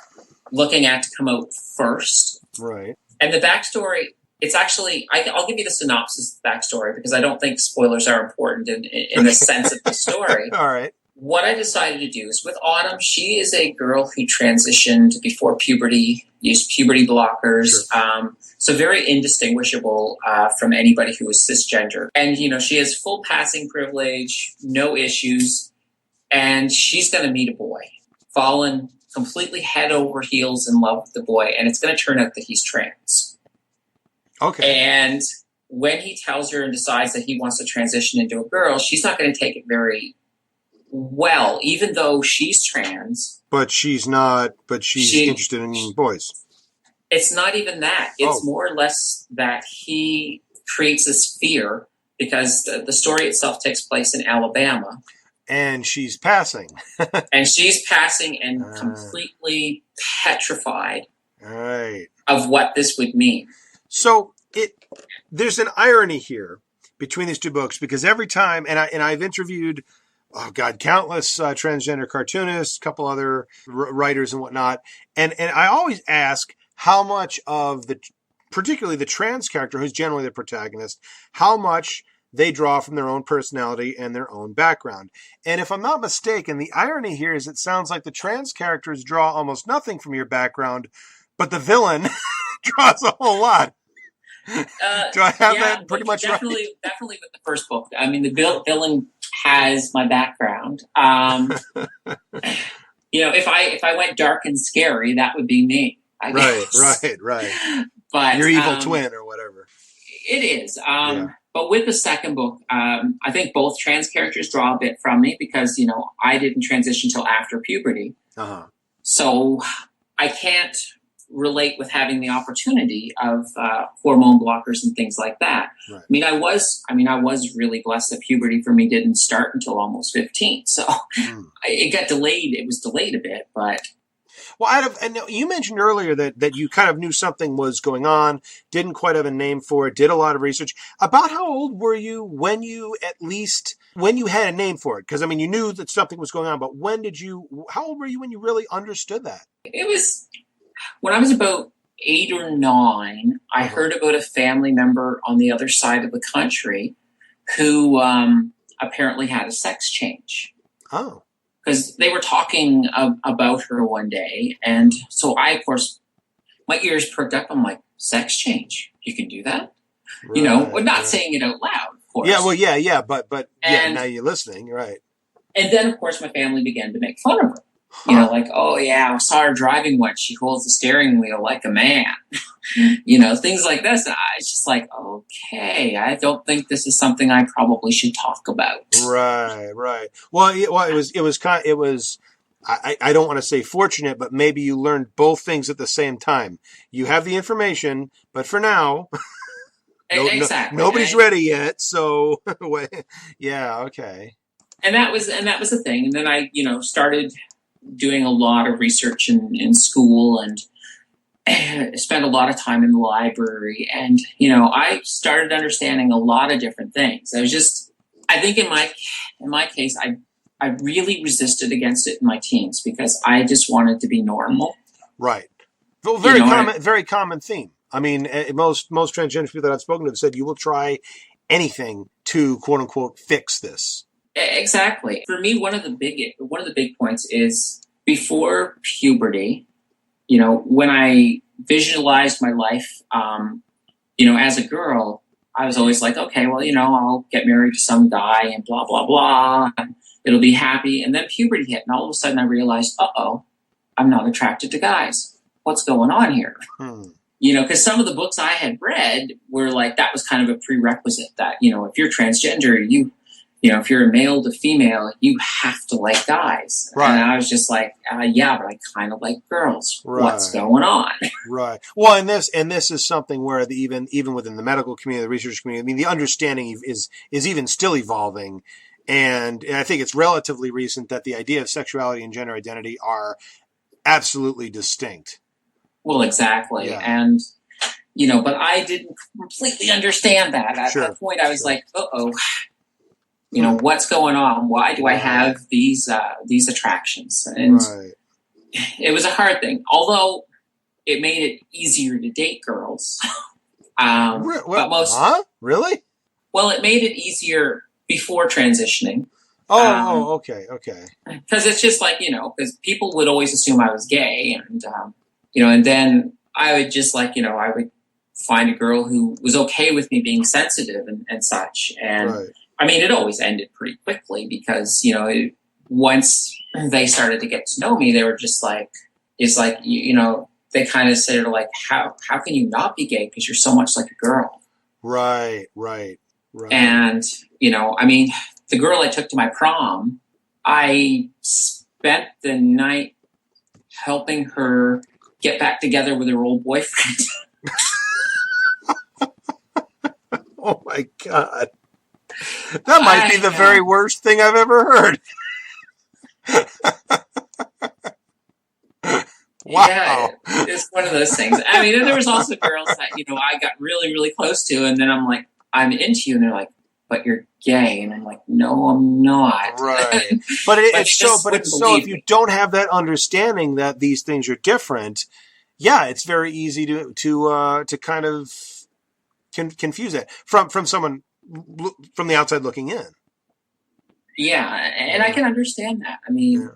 looking at to come out first. Right. And the backstory, it's actually, I'll give you the synopsis of the backstory because I don't think spoilers are important in the sense of the story. All right. What I decided to do is with Autumn, she is a girl who transitioned before puberty, used puberty blockers, sure. So very indistinguishable from anybody who is cisgender. And, she has full passing privilege, no issues, and she's going to meet a boy, fall in completely head over heels in love with the boy, and it's going to turn out that he's trans. Okay. And when he tells her and decides that he wants to transition into a girl, she's not going to take it very well, even though she's trans. But she's not, but she's interested in boys. It's not even that. It's more or less that he creates this fear because the story itself takes place in Alabama. And she's passing. And she's passing and completely petrified of what this would mean. So there's an irony here between these two books, because every time, and I've interviewed, countless transgender cartoonists, a couple other writers and whatnot, and I always ask how much of particularly the trans character, who's generally the protagonist, how much they draw from their own personality and their own background. And if I'm not mistaken, the irony here is it sounds like the trans characters draw almost nothing from your background, but the villain draws a whole lot. Do I have that pretty much definitely, right? Definitely with the first book. I mean, the villain has my background. If I went dark and scary, that would be me. I guess. Right. But your evil twin or whatever. It is. But with the second book, I think both trans characters draw a bit from me because, I didn't transition until after puberty. Uh-huh. So I can't relate with having the opportunity of hormone blockers and things like that. Right. I was really blessed that puberty for me didn't start until almost 15. So it got delayed. It was delayed a bit, but. Well, and you mentioned earlier that you kind of knew something was going on, didn't quite have a name for it, did a lot of research. About how old were you when you had a name for it? Because, you knew that something was going on, but how old were you when you really understood that? It was when I was about 8 or 9, I heard about a family member on the other side of the country who apparently had a sex change. Oh. Because they were talking about her one day. And so I, of course, my ears perked up. I'm like, sex change? You can do that? Right, not saying it out loud, of course. Yeah, well, yeah. But now you're listening, right. And then, of course, my family began to make fun of her. Like, oh, yeah, I saw her driving once. She holds the steering wheel like a man. Things like this. I was just like, okay, I don't think this is something I probably should talk about. Right. Well, it was. I don't want to say fortunate, but maybe you learned both things at the same time. You have the information, but for now, exactly. Nobody's ready yet. So, yeah, okay. And that was the thing. And then I, started doing a lot of research in school and spent a lot of time in the library. And, I started understanding a lot of different things. I think in my case, I really resisted against it in my teens because I just wanted to be normal. Right. Well, very common theme. Most transgender people that I've spoken to have said you will try anything to quote unquote fix this. Exactly. For me, one of the big points is before puberty, when I visualized my life, as a girl, I was always like, okay, well, I'll get married to some guy and blah, blah, blah. And it'll be happy. And then puberty hit. And all of a sudden I realized, I'm not attracted to guys. What's going on here? Because some of the books I had read were like, that was kind of a prerequisite that, if you're transgender, if you're a male to female, you have to like guys. Right. And I was just like, yeah, but I kind of like girls. Right. What's going on? Right. Well, and this is something where even within the medical community, the research community, the understanding is even still evolving. And I think it's relatively recent that the idea of sexuality and gender identity are absolutely distinct. Well, exactly. Yeah. And, but I didn't completely understand that. At that point, I was like, what's going on? Why do I have these attractions? And it was a hard thing, although it made it easier to date girls. Really? Well, it made it easier before transitioning. Okay. Because it's just like, because people would always assume I was gay, and and then I would just I would find a girl who was okay with me being sensitive and such, and. Right. It always ended pretty quickly because, once they started to get to know me, they were just like, it's like, they kind of said, like, how can you not be gay? Because you're so much like a girl. Right. And, I mean, the girl I took to my prom, I spent the night helping her get back together with her old boyfriend. Oh my God. That might be the very worst thing I've ever heard. Wow. Yeah, it's one of those things. I mean, there was also girls that, I got really, really close to, and then I'm like, I'm into you, and they're like, but you're gay, and I'm like, no, I'm not. Right. But it's so if you don't have that understanding that these things are different, yeah, it's very easy to kind of confuse it from someone from the outside looking in. Yeah, and I can understand that. I mean,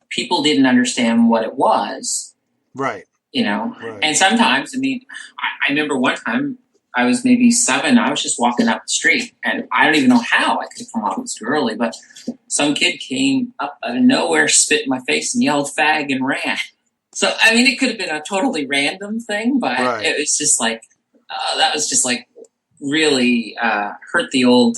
people didn't understand what it was. Right. Right. And sometimes, I mean, I remember one time I was maybe 7, I was just walking up the street, and I don't even know how I could have come off as girly, but some kid came up out of nowhere, spit in my face, and yelled fag and ran. So, I mean, it could have been a totally random thing, but It was just like, that was just like really hurt the old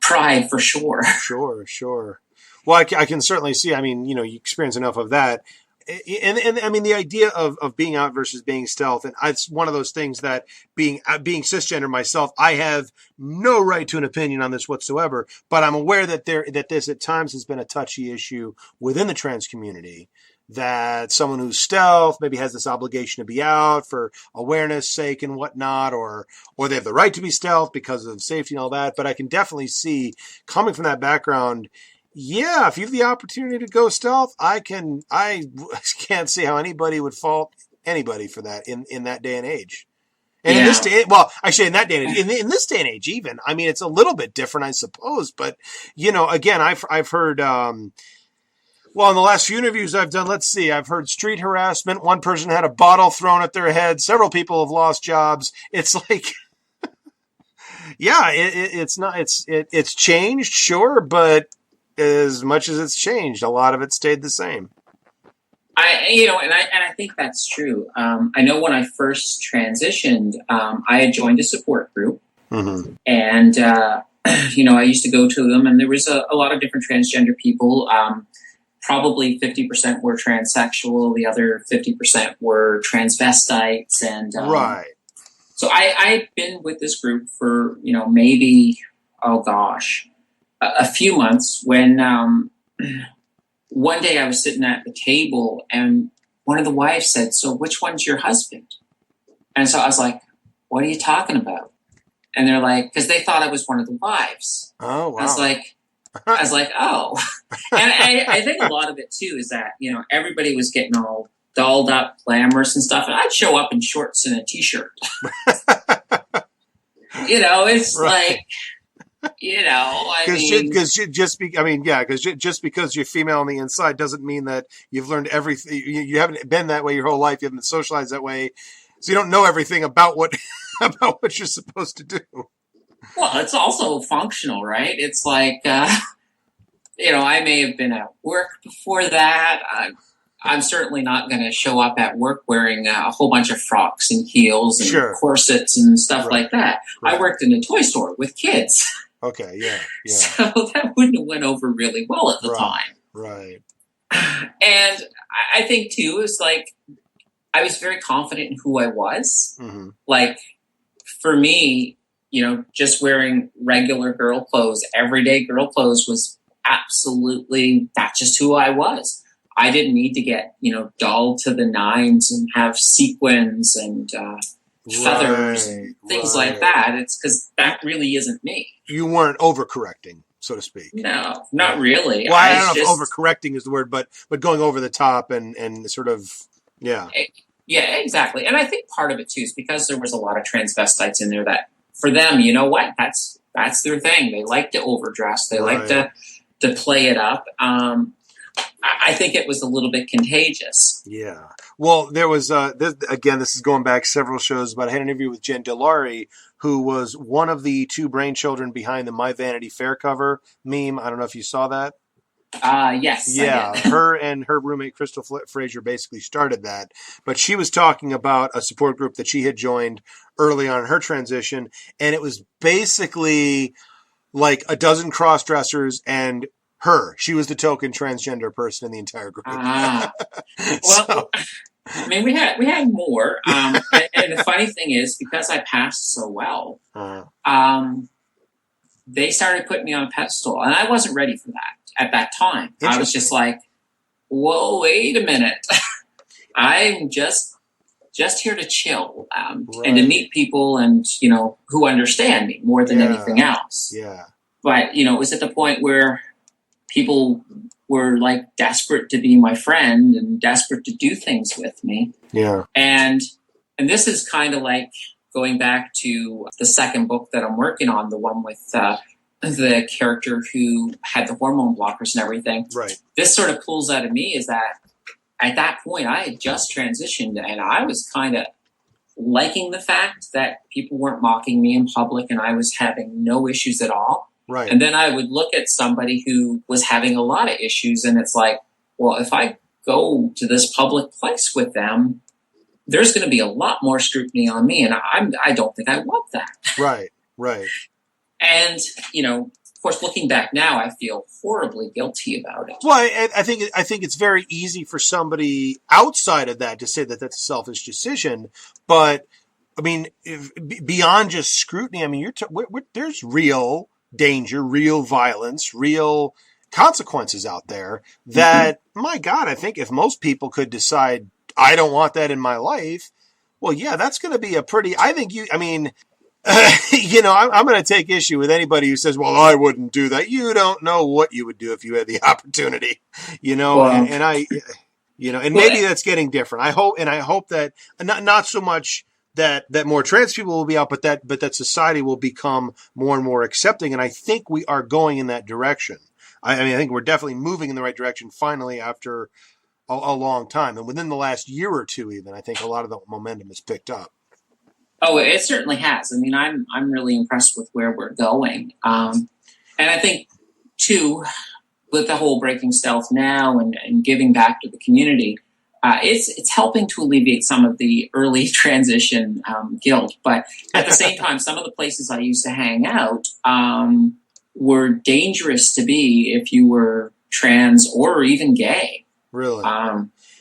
pride for sure. Sure. Well, I can certainly see, I mean, you experience enough of that. And I mean, the idea of being out versus being stealth, and it's one of those things that being cisgender myself, I have no right to an opinion on this whatsoever, but I'm aware that this at times has been a touchy issue within the trans community, that someone who's stealth maybe has this obligation to be out for awareness sake and whatnot, or they have the right to be stealth because of safety and all that. But I can definitely see, coming from that background, yeah, if you have the opportunity to go stealth, I can't see how anybody would fault anybody for that in that day and age. And in this day, well, actually in that day and age, in this day and age, even, I mean, it's a little bit different, I suppose. But, again, I've heard, in the last few interviews I've done, let's see, I've heard street harassment. One person had a bottle thrown at their head. Several people have lost jobs. It's like, yeah, it's changed, sure, but as much as it's changed, a lot of it stayed the same. I think that's true. I know when I first transitioned, I had joined a support group, mm-hmm. and I used to go to them, and there was a lot of different transgender people. Probably 50% were transsexual, the other 50% were transvestites, and right. So I've been with this group for maybe a few months, when one day I was sitting at the table and one of the wives said, "So which one's your husband?" And so I was like, "What are you talking about?" And they're like, because they thought I was one of the wives. Oh, wow. I was like, oh. And I think a lot of it too is that, everybody was getting all dolled up, glamorous and stuff. And I'd show up in shorts and a t-shirt. It's right. Like, just because you're female on the inside doesn't mean that you've learned everything. You haven't been that way your whole life. You haven't been socialized that way, so you don't know everything about what you're supposed to do. Well, it's also functional, right? It's like, I may have been at work before that. I'm certainly not going to show up at work wearing a whole bunch of frocks and heels and corsets and stuff like that. Right. I worked in a toy store with kids. Okay, yeah. So that wouldn't have went over really well at the time. Right. And I think, too, is like, I was very confident in who I was. Mm-hmm. Like, for me, just wearing regular girl clothes, everyday girl clothes was absolutely, that's just who I was. I didn't need to get, dolled to the nines and have sequins and feathers and things like that. It's because that really isn't me. You weren't overcorrecting, so to speak. No, not really. Well, I don't know if overcorrecting is the word, but going over the top and sort of, yeah. Yeah, exactly. And I think part of it, too, is because there was a lot of transvestites in there that, for them, you know what? That's their thing. They like to overdress. They like to play it up. I think it was a little bit contagious. Yeah. Well, there was, this is going back several shows, but I had an interview with Jen Delary, who was one of the 2 brainchildren behind the My Vanity Fair cover meme. I don't know if you saw that. Yes. Yeah, her and her roommate Crystal Fraser basically started that. But she was talking about a support group that she had joined early on in her transition, and it was basically like a dozen cross-dressers and her. She was the token transgender person in the entire group. Well, So, I mean, we had more. And the funny thing is, because I passed so well, they started putting me on a pedestal, and I wasn't ready for that at that time. I was just like, whoa, wait a minute. I'm just here to chill, and to meet people and, who understand me more than anything else. Yeah. But, it was at the point where people were like desperate to be my friend and desperate to do things with me. Yeah. And this is kind of like going back to the second book that I'm working on, the one with the character who had the hormone blockers and everything. Right. This sort of pulls out of me is that at that point I had just transitioned, and I was kind of liking the fact that people weren't mocking me in public and I was having no issues at all. Right. And then I would look at somebody who was having a lot of issues, and it's like, well, if I go to this public place with them, there's going to be a lot more scrutiny on me, and I don't think I want that. Right, right. And, of course, looking back now, I feel horribly guilty about it. Well, I think it's very easy for somebody outside of that to say that that's a selfish decision, but I mean, beyond just scrutiny, I mean, there's real danger, real violence, real consequences out there that, my God, I think if most people could decide, I don't want that in my life, well, yeah, that's going to be I'm going to take issue with anybody who says, well, I wouldn't do that. You don't know what you would do if you had the opportunity, Well, and maybe that's getting different. I hope that not so much that more trans people will be out, but that society will become more and more accepting. And I think we are going in that direction. I think we're definitely moving in the right direction finally after a long time. And within the last year or two, even, I think a lot of the momentum has picked up. Oh, it certainly has. I mean, I'm really impressed with where we're going. And I think, too, with the whole Breaking Stealth now and giving back to the community, it's helping to alleviate some of the early transition guilt. But at the same time, some of the places I used to hang out were dangerous to be if you were trans or even gay. Really?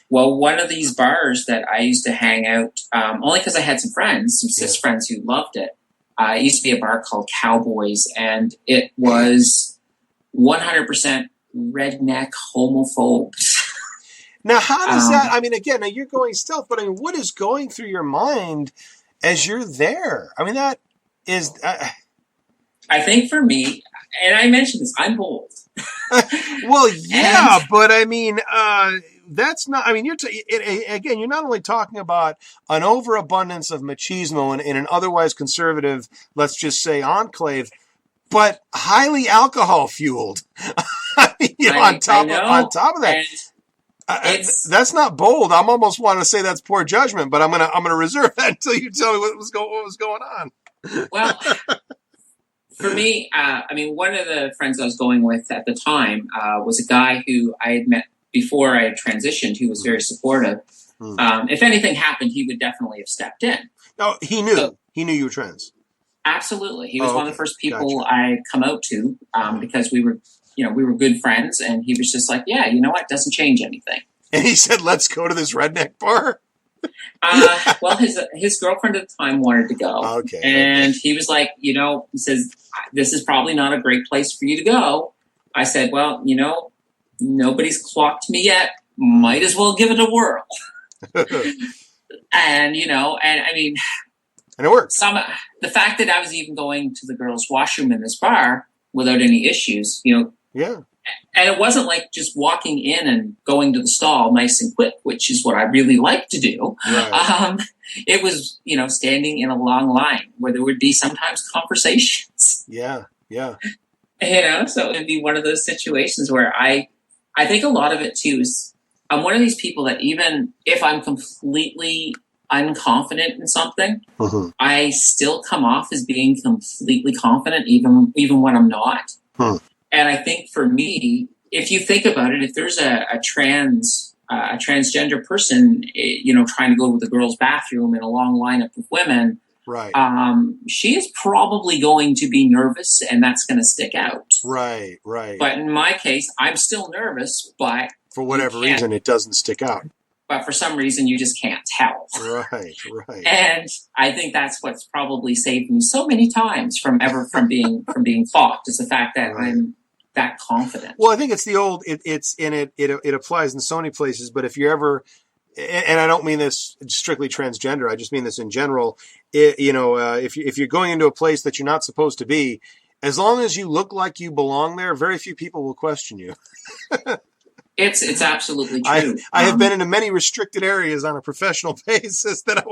Well, one of these bars that I used to hang out, only because I had some cis friends who loved it, it used to be a bar called Cowboys, and it was 100% redneck homophobes. Now, how does that, again, now you're going stealth, but what is going through your mind as you're there? I mean, that is... I think for me, and I mentioned this, I'm bold. Well, yeah, but that's not, again, you're not only talking about an overabundance of machismo in an otherwise conservative, let's just say, enclave, but highly alcohol fueled. On top of that. That's not bold. I'm almost want to say that's poor judgment, but I'm gonna reserve that until you tell me what was going on. Well, for me, one of the friends I was going with at the time was a guy who I had met before I had transitioned, who was very supportive. If anything happened, he would definitely have stepped in. Oh, he knew. So, he knew you were trans. Absolutely. He was one of the first people I'd come out to because we were good friends, and he was just like, yeah, you know what? Doesn't change anything. And he said, let's go to this redneck bar. Well, his girlfriend at the time wanted to go. Okay. And he was like, he says, this is probably not a great place for you to go. I said, well, nobody's clocked me yet. Might as well give it a whirl. And it worked. The fact that I was even going to the girls' washroom in this bar without any issues, Yeah. And it wasn't like just walking in and going to the stall nice and quick, which is what I really like to do. Right. It was, standing in a long line where there would be sometimes conversations. Yeah, yeah. So it'd be one of those situations where I think a lot of it too is I'm one of these people that even if I'm completely unconfident in something, I still come off as being completely confident even when I'm not. And I think for me, if you think about it, if there's a transgender person, trying to go to the girls' bathroom in a long lineup of women, Right. She is probably going to be nervous, and that's going to stick out. Right. Right. But in my case, I'm still nervous, but for whatever reason, it doesn't stick out. But for some reason, you just can't tell. Right. Right. And I think that's what's probably saved me so many times from being fucked. Is the fact that I'm that confident. Well, I think it's the old. It applies in so many places. But if you're ever, and I don't mean this strictly transgender, I just mean this in general. If you're going into a place that you're not supposed to be, as long as you look like you belong there, very few people will question you. It's absolutely true. I have been into many restricted areas on a professional basis that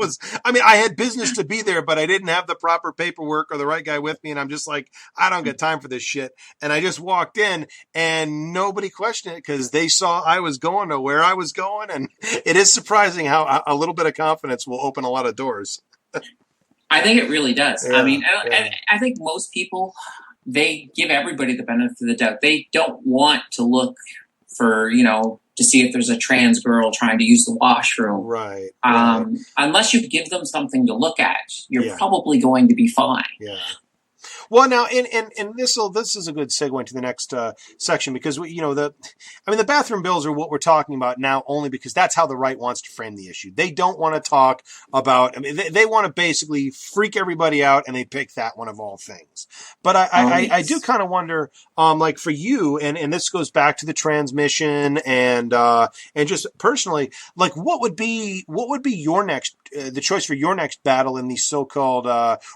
I had business to be there, but I didn't have the proper paperwork or the right guy with me. And I'm just like, I don't got time for this shit. And I just walked in and nobody questioned it because they saw I was going to where I was going. And it is surprising how a little bit of confidence will open a lot of doors. I think it really does. Yeah, and I think most people, they give everybody the benefit of the doubt. They don't want to look for, to see if there's a trans girl trying to use the washroom. Right. Unless you give them something to look at, you're probably going to be fine. Yeah. Well, now, and this is a good segue to the next section because the bathroom bills are what we're talking about now only because that's how the right wants to frame the issue. They don't want to talk about. They want to basically freak everybody out, and they pick that one of all things. But I do kind of wonder, like for you, and this goes back to the transmission and just personally, like what would be your next the choice for your next battle in the so-called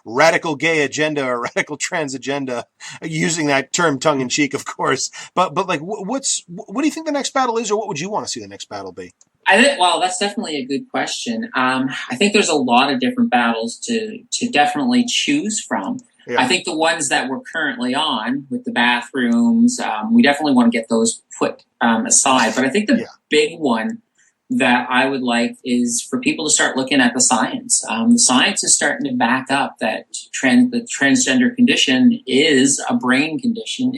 radical gay agenda or radical trans agenda, using that term tongue in cheek, of course. But like, what do you think the next battle is, or what would you want to see the next battle be? I think, well, that's definitely a good question. I think there's a lot of different battles to definitely choose from. Yeah. I think the ones that we're currently on with the bathrooms, we definitely want to get those put aside. But I think the big one that I would like is for people to start looking at the science. The science is starting to back up that the transgender condition is a brain condition.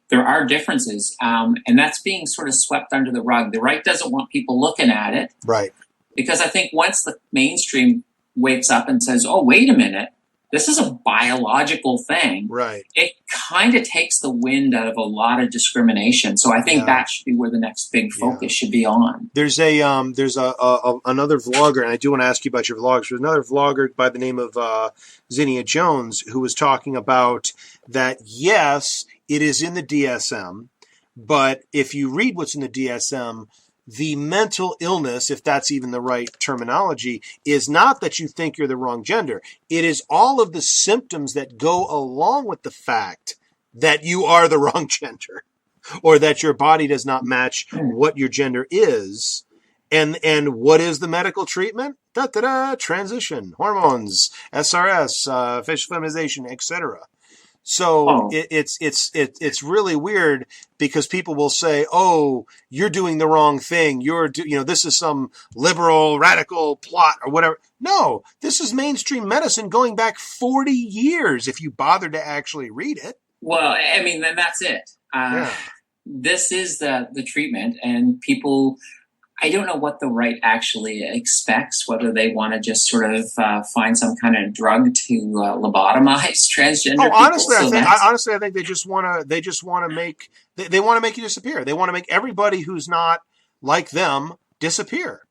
There are differences, and that's being sort of swept under the rug. The right doesn't want people looking at it. Right. Because I think once the mainstream wakes up and says, oh, wait a minute, this is a biological thing. Right. It kind of takes the wind out of a lot of discrimination. So I think that should be where the next big focus should be on. There's another vlogger, and I do want to ask you about your vlogs. There's another vlogger by the name of Zinnia Jones who was talking about that, yes, it is in the DSM, but if you read what's in the DSM, the mental illness, if that's even the right terminology, is not that you think you're the wrong gender. It is all of the symptoms that go along with the fact that you are the wrong gender or that your body does not match what your gender is. And what is the medical treatment? Transition, hormones, SRS, facial feminization, etc. So it's really weird because people will say, "Oh, you're doing the wrong thing. This is some liberal radical plot or whatever." No, this is mainstream medicine going back 40 years. If you bother to actually read it. Well, I mean, then that's it. This is the treatment, and people. I don't know what the right actually expects, whether they want to just sort of find some kind of drug to lobotomize transgender people. Honestly, I think they just want to make you disappear. They want to make everybody who's not like them disappear.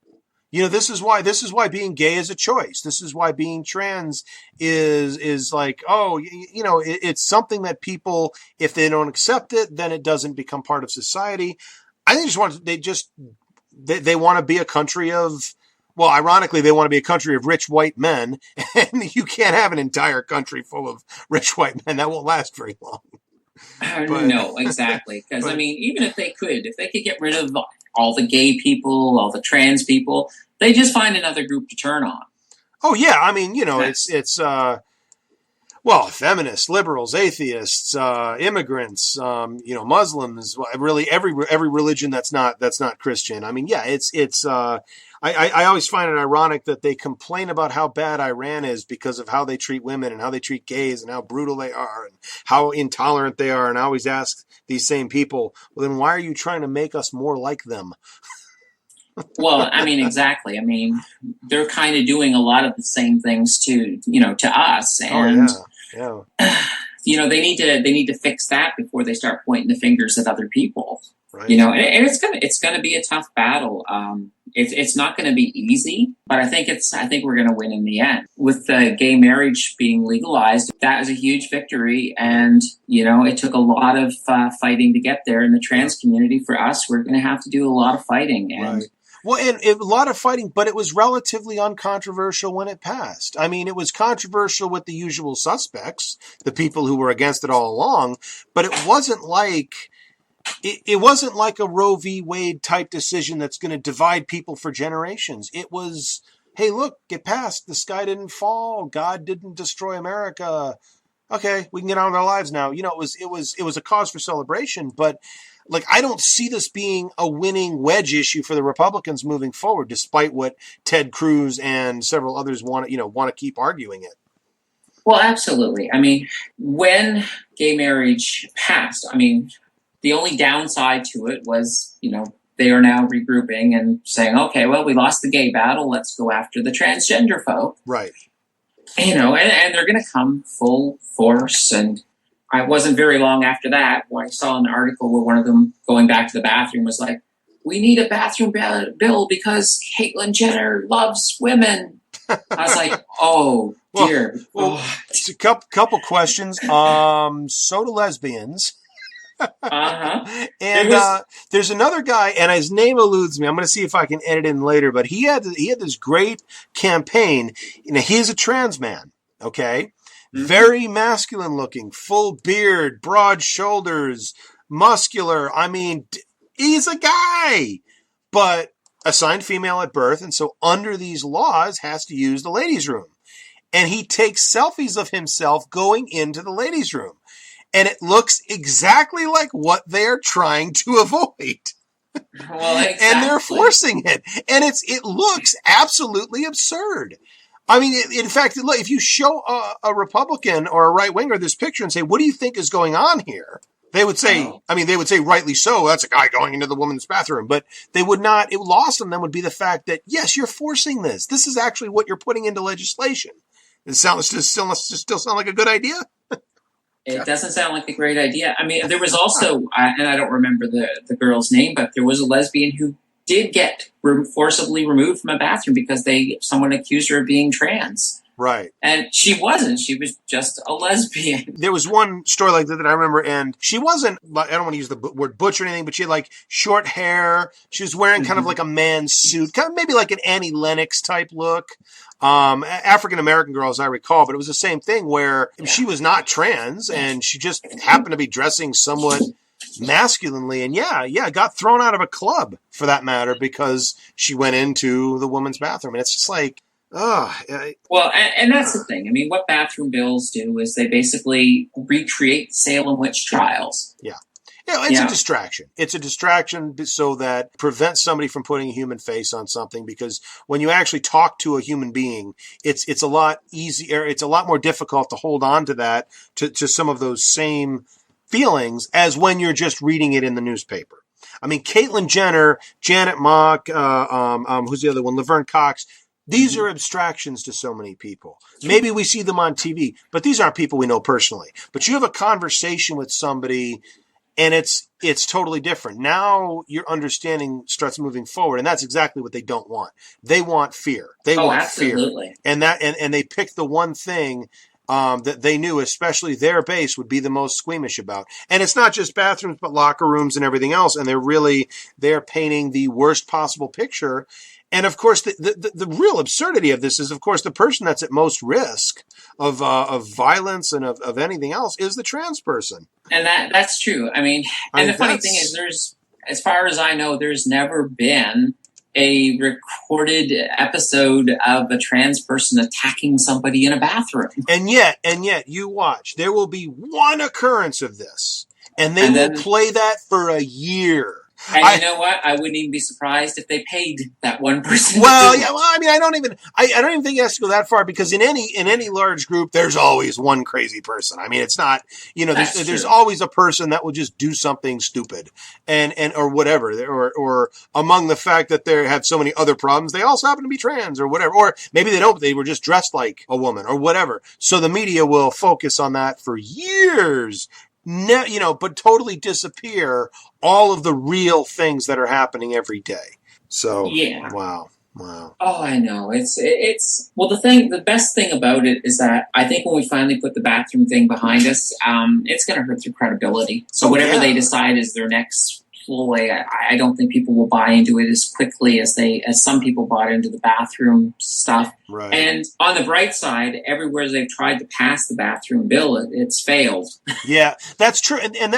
This is why being gay is a choice. This is why being trans is like, it's something that people, if they don't accept it, then it doesn't become part of society. I think they want to be a country of, well, ironically, they want to be a country of rich white men, and you can't have an entire country full of rich white men. That won't last very long. No, exactly. Because, even if they could get rid of all the gay people, all the trans people, they just find another group to turn on. Oh, yeah. Well, feminists, liberals, atheists, immigrants, Muslims, really every religion that's not Christian. I mean, yeah, I always find it ironic that they complain about how bad Iran is because of how they treat women and how they treat gays and how brutal they are and how intolerant they are. And I always ask these same people, well, then why are you trying to make us more like them? Well, I mean, exactly. I mean, they're kind of doing a lot of the same things to us, and yeah. They need to fix that before they start pointing the fingers at other people. Right. And it's gonna be a tough battle. It's not going to be easy, but I think we're going to win in the end. With gay marriage being legalized, that was a huge victory, and it took a lot of fighting to get there. In the trans community, for us, we're going to have to do a lot of fighting, and. Right. Well, and a lot of fighting, but it was relatively uncontroversial when it passed. I mean, it was controversial with the usual suspects, the people who were against it all along, but it wasn't like a Roe v. Wade type decision that's going to divide people for generations. It was, hey, look, it passed. The sky didn't fall. God didn't destroy America. Okay, we can get on with our lives now. It was a cause for celebration, but I don't see this being a winning wedge issue for the Republicans moving forward, despite what Ted Cruz and several others want to keep arguing it. Well, absolutely. I mean, when gay marriage passed, I mean, the only downside to it was, they are now regrouping and saying, okay, well, we lost the gay battle. Let's go after the transgender folk. Right. And they're going to come full force. And I wasn't very long after that when I saw an article where one of them going back to the bathroom was like, we need a bathroom bill because Caitlyn Jenner loves women. I was like, oh, dear. Well, it's a couple questions. So do lesbians. Uh-huh. And there's another guy, and his name eludes me. I'm going to see if I can edit in later, but he had this great campaign. He's a trans man, okay? Mm-hmm. Very masculine looking, full beard, broad shoulders, muscular. I mean, he's a guy, but assigned female at birth, and so under these laws has to use the ladies' room. And he takes selfies of himself going into the ladies' room. And it looks exactly like what they're trying to avoid. Well, exactly. And they're forcing it. And it looks absolutely absurd. I mean, in fact, look, if you show a Republican or a right-winger this picture and say, what do you think is going on here? They would say, they would say rightly so, that's a guy going into the woman's bathroom. But they would not, it lost on them would be the fact that, yes, you're forcing this. This is actually what you're putting into legislation. Does it still sound like a good idea? It doesn't sound like a great idea. I mean, there was also, and I don't remember the girl's name, but there was a lesbian who did get forcibly removed from a bathroom because someone accused her of being trans. Right. And she wasn't. She was just a lesbian. There was one story like that I remember, and she wasn't, I don't want to use the word butch or anything, but she had short hair. She was wearing kind of like a man's suit, kind of maybe like an Annie Lennox type look. African-American girl, as I recall, but it was the same thing where she was not trans and she just happened to be dressing somewhat masculinely and got thrown out of a club for that matter because she went into the woman's bathroom. And it's just like, well, and that's the thing. I mean, what bathroom bills do is they basically recreate the Salem witch trials. Yeah. It's a distraction. It's a distraction so that prevents somebody from putting a human face on something, because when you actually talk to a human being, it's a lot easier. It's a lot more difficult to hold on to that, to some of those same feelings as when you're just reading it in the newspaper. I mean, Caitlyn Jenner, Janet Mock, who's the other one? Laverne Cox. These are abstractions to so many people. Maybe we see them on TV, but these aren't people we know personally. But you have a conversation with somebody and it's totally different. Now your understanding starts moving forward, and that's exactly what they don't want. They want fear. They want absolutely. Fear. And they picked the one thing that they knew, especially their base, would be the most squeamish about. And it's not just bathrooms, but locker rooms and everything else. And they're painting the worst possible picture. And of course, the real absurdity of this is, of course, the person that's at most risk of violence and of anything else is the trans person. And that's true. I mean, the funny thing is, as far as I know, there's never been a recorded episode of a trans person attacking somebody in a bathroom. And yet, you watch. There will be one occurrence of this, and they will play that for a year. And you know what? I wouldn't even be surprised if they paid that one person. Well, yeah. Well, I mean, I don't even think it has to go that far, because in any large group, there's always one crazy person. I mean, it's not, there's always a person that will just do something stupid and or whatever, or among the fact that they have so many other problems, they also happen to be trans or whatever, or maybe they don't. They were just dressed like a woman or whatever. So the media will focus on that for years. But totally disappear all of the real things that are happening every day. So, yeah. Wow. Oh, I know. Well, the best thing about it is that I think when we finally put the bathroom thing behind us, it's going to hurt their credibility. So whatever they decide is their next ploy, I don't think people will buy into it as quickly as some people bought into the bathroom stuff. Right. And on the bright side, everywhere they've tried to pass the bathroom bill, it's failed. Yeah, that's true, and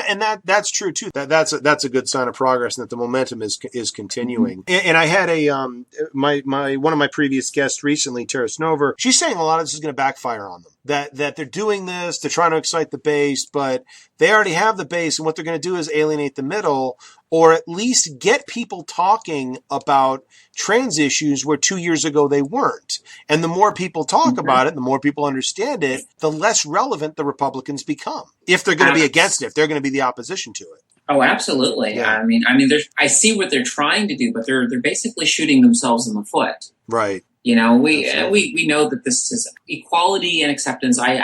that's true too. That's a good sign of progress, and that the momentum is continuing. Mm-hmm. And I had one of my previous guests recently, Tara Snover. She's saying a lot of this is going to backfire on them. That they're doing this, they're trying to excite the base, but they already have the base, and what they're going to do is alienate the middle, or at least get people talking about trans issues where 2 years ago they weren't. And the more people talk about it, the more people understand it, the less relevant the Republicans become. If they're going to be against it, if they're going to be the opposition to it. Oh, absolutely. Yeah. I mean, I see what they're trying to do, but they're basically shooting themselves in the foot. Right. We know that this is equality and acceptance. I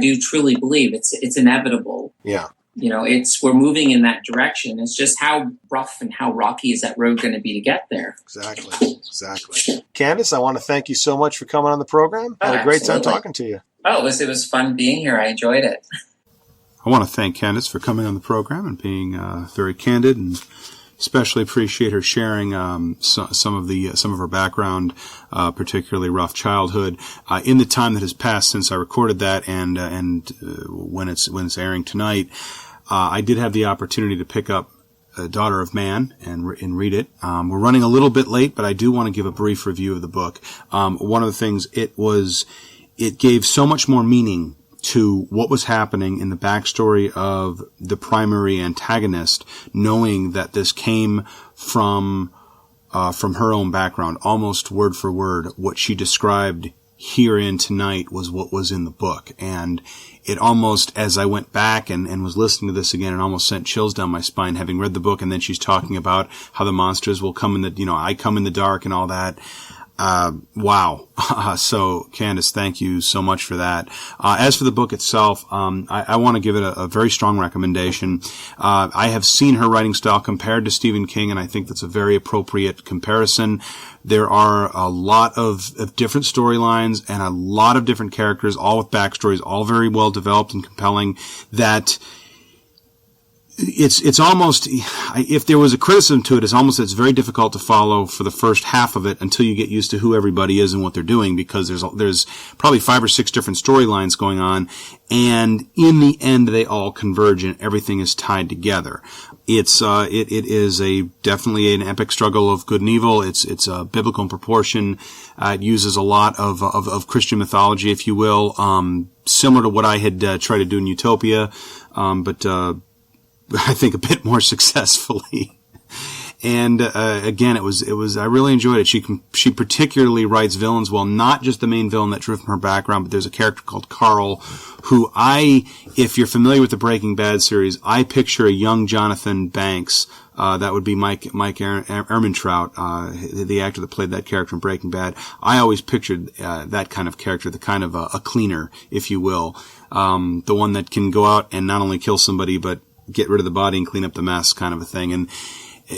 do truly believe it's inevitable. Yeah. We're moving in that direction. It's just how rough and how rocky is that road going to be to get there? Exactly. Candace, I want to thank you so much for coming on the program. I had a great time talking to you. Oh, it was fun being here. I enjoyed it. I want to thank Candace for coming on the program and being very candid, and especially appreciate her sharing some of her background, particularly rough childhood. In the time that has passed since I recorded that, and when it's airing tonight, I did have the opportunity to pick up Daughter of Man and read it. We're running a little bit late, but I do want to give a brief review of the book. One of the things it gave so much more meaning to what was happening in the backstory of the primary antagonist, knowing that this came from her own background, almost word for word. What she described herein tonight was what was in the book. And it almost, as I went back and was listening to this again, it almost sent chills down my spine, having read the book. And then she's talking about how the monsters will come I come in the dark and all that. Wow. So Candace, thank you so much for that. As for the book itself, I want to give it a very strong recommendation. I have seen her writing style compared to Stephen King, and I think that's a very appropriate comparison. There are a lot of different storylines and a lot of different characters, all with backstories, all very well developed and compelling, that it's almost, if there was a criticism to it, it's very difficult to follow for the first half of it until you get used to who everybody is and what they're doing, because there's probably 5 or 6 different storylines going on, and in the end they all converge and everything is tied together. It is definitely an epic struggle of good and evil. It's biblical in proportion. It uses a lot of Christian mythology, if you will, similar to what I had tried to do in Utopia, but I think a bit more successfully. And again, it was I really enjoyed it. She particularly writes villains well, not just the main villain that drew from her background, but there's a character called Carl, who if you're familiar with the Breaking Bad series, I picture a young Jonathan Banks. That would be Mike Ehrmantraut, the actor that played that character in Breaking Bad. I always pictured that kind of character, the kind of a cleaner, if you will, the one that can go out and not only kill somebody but get rid of the body and clean up the mess, kind of a thing. And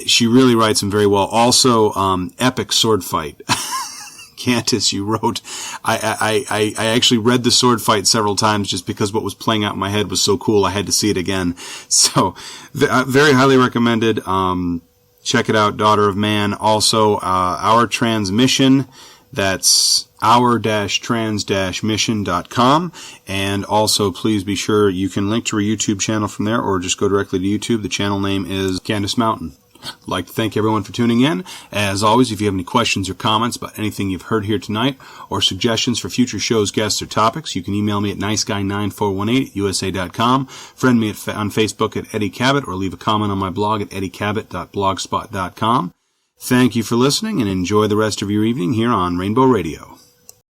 she really writes them very well. Also, epic sword fight. Candace, you wrote, I actually read the sword fight several times just because what was playing out in my head was so cool. I had to see it again. So, very highly recommended. Check it out, Daughter of Man. Also, Our Transmission. That's our-trans-mission.com. And also, please be sure you can link to her YouTube channel from there, or just go directly to YouTube. The channel name is Candace Mountain. I'd like to thank everyone for tuning in. As always, if you have any questions or comments about anything you've heard here tonight or suggestions for future shows, guests, or topics, you can email me at niceguy9418@usa.com, friend me on Facebook at Eddie Cabot, or leave a comment on my blog at eddiecabot.blogspot.com. Thank you for listening, and enjoy the rest of your evening here on Rainbow Radio.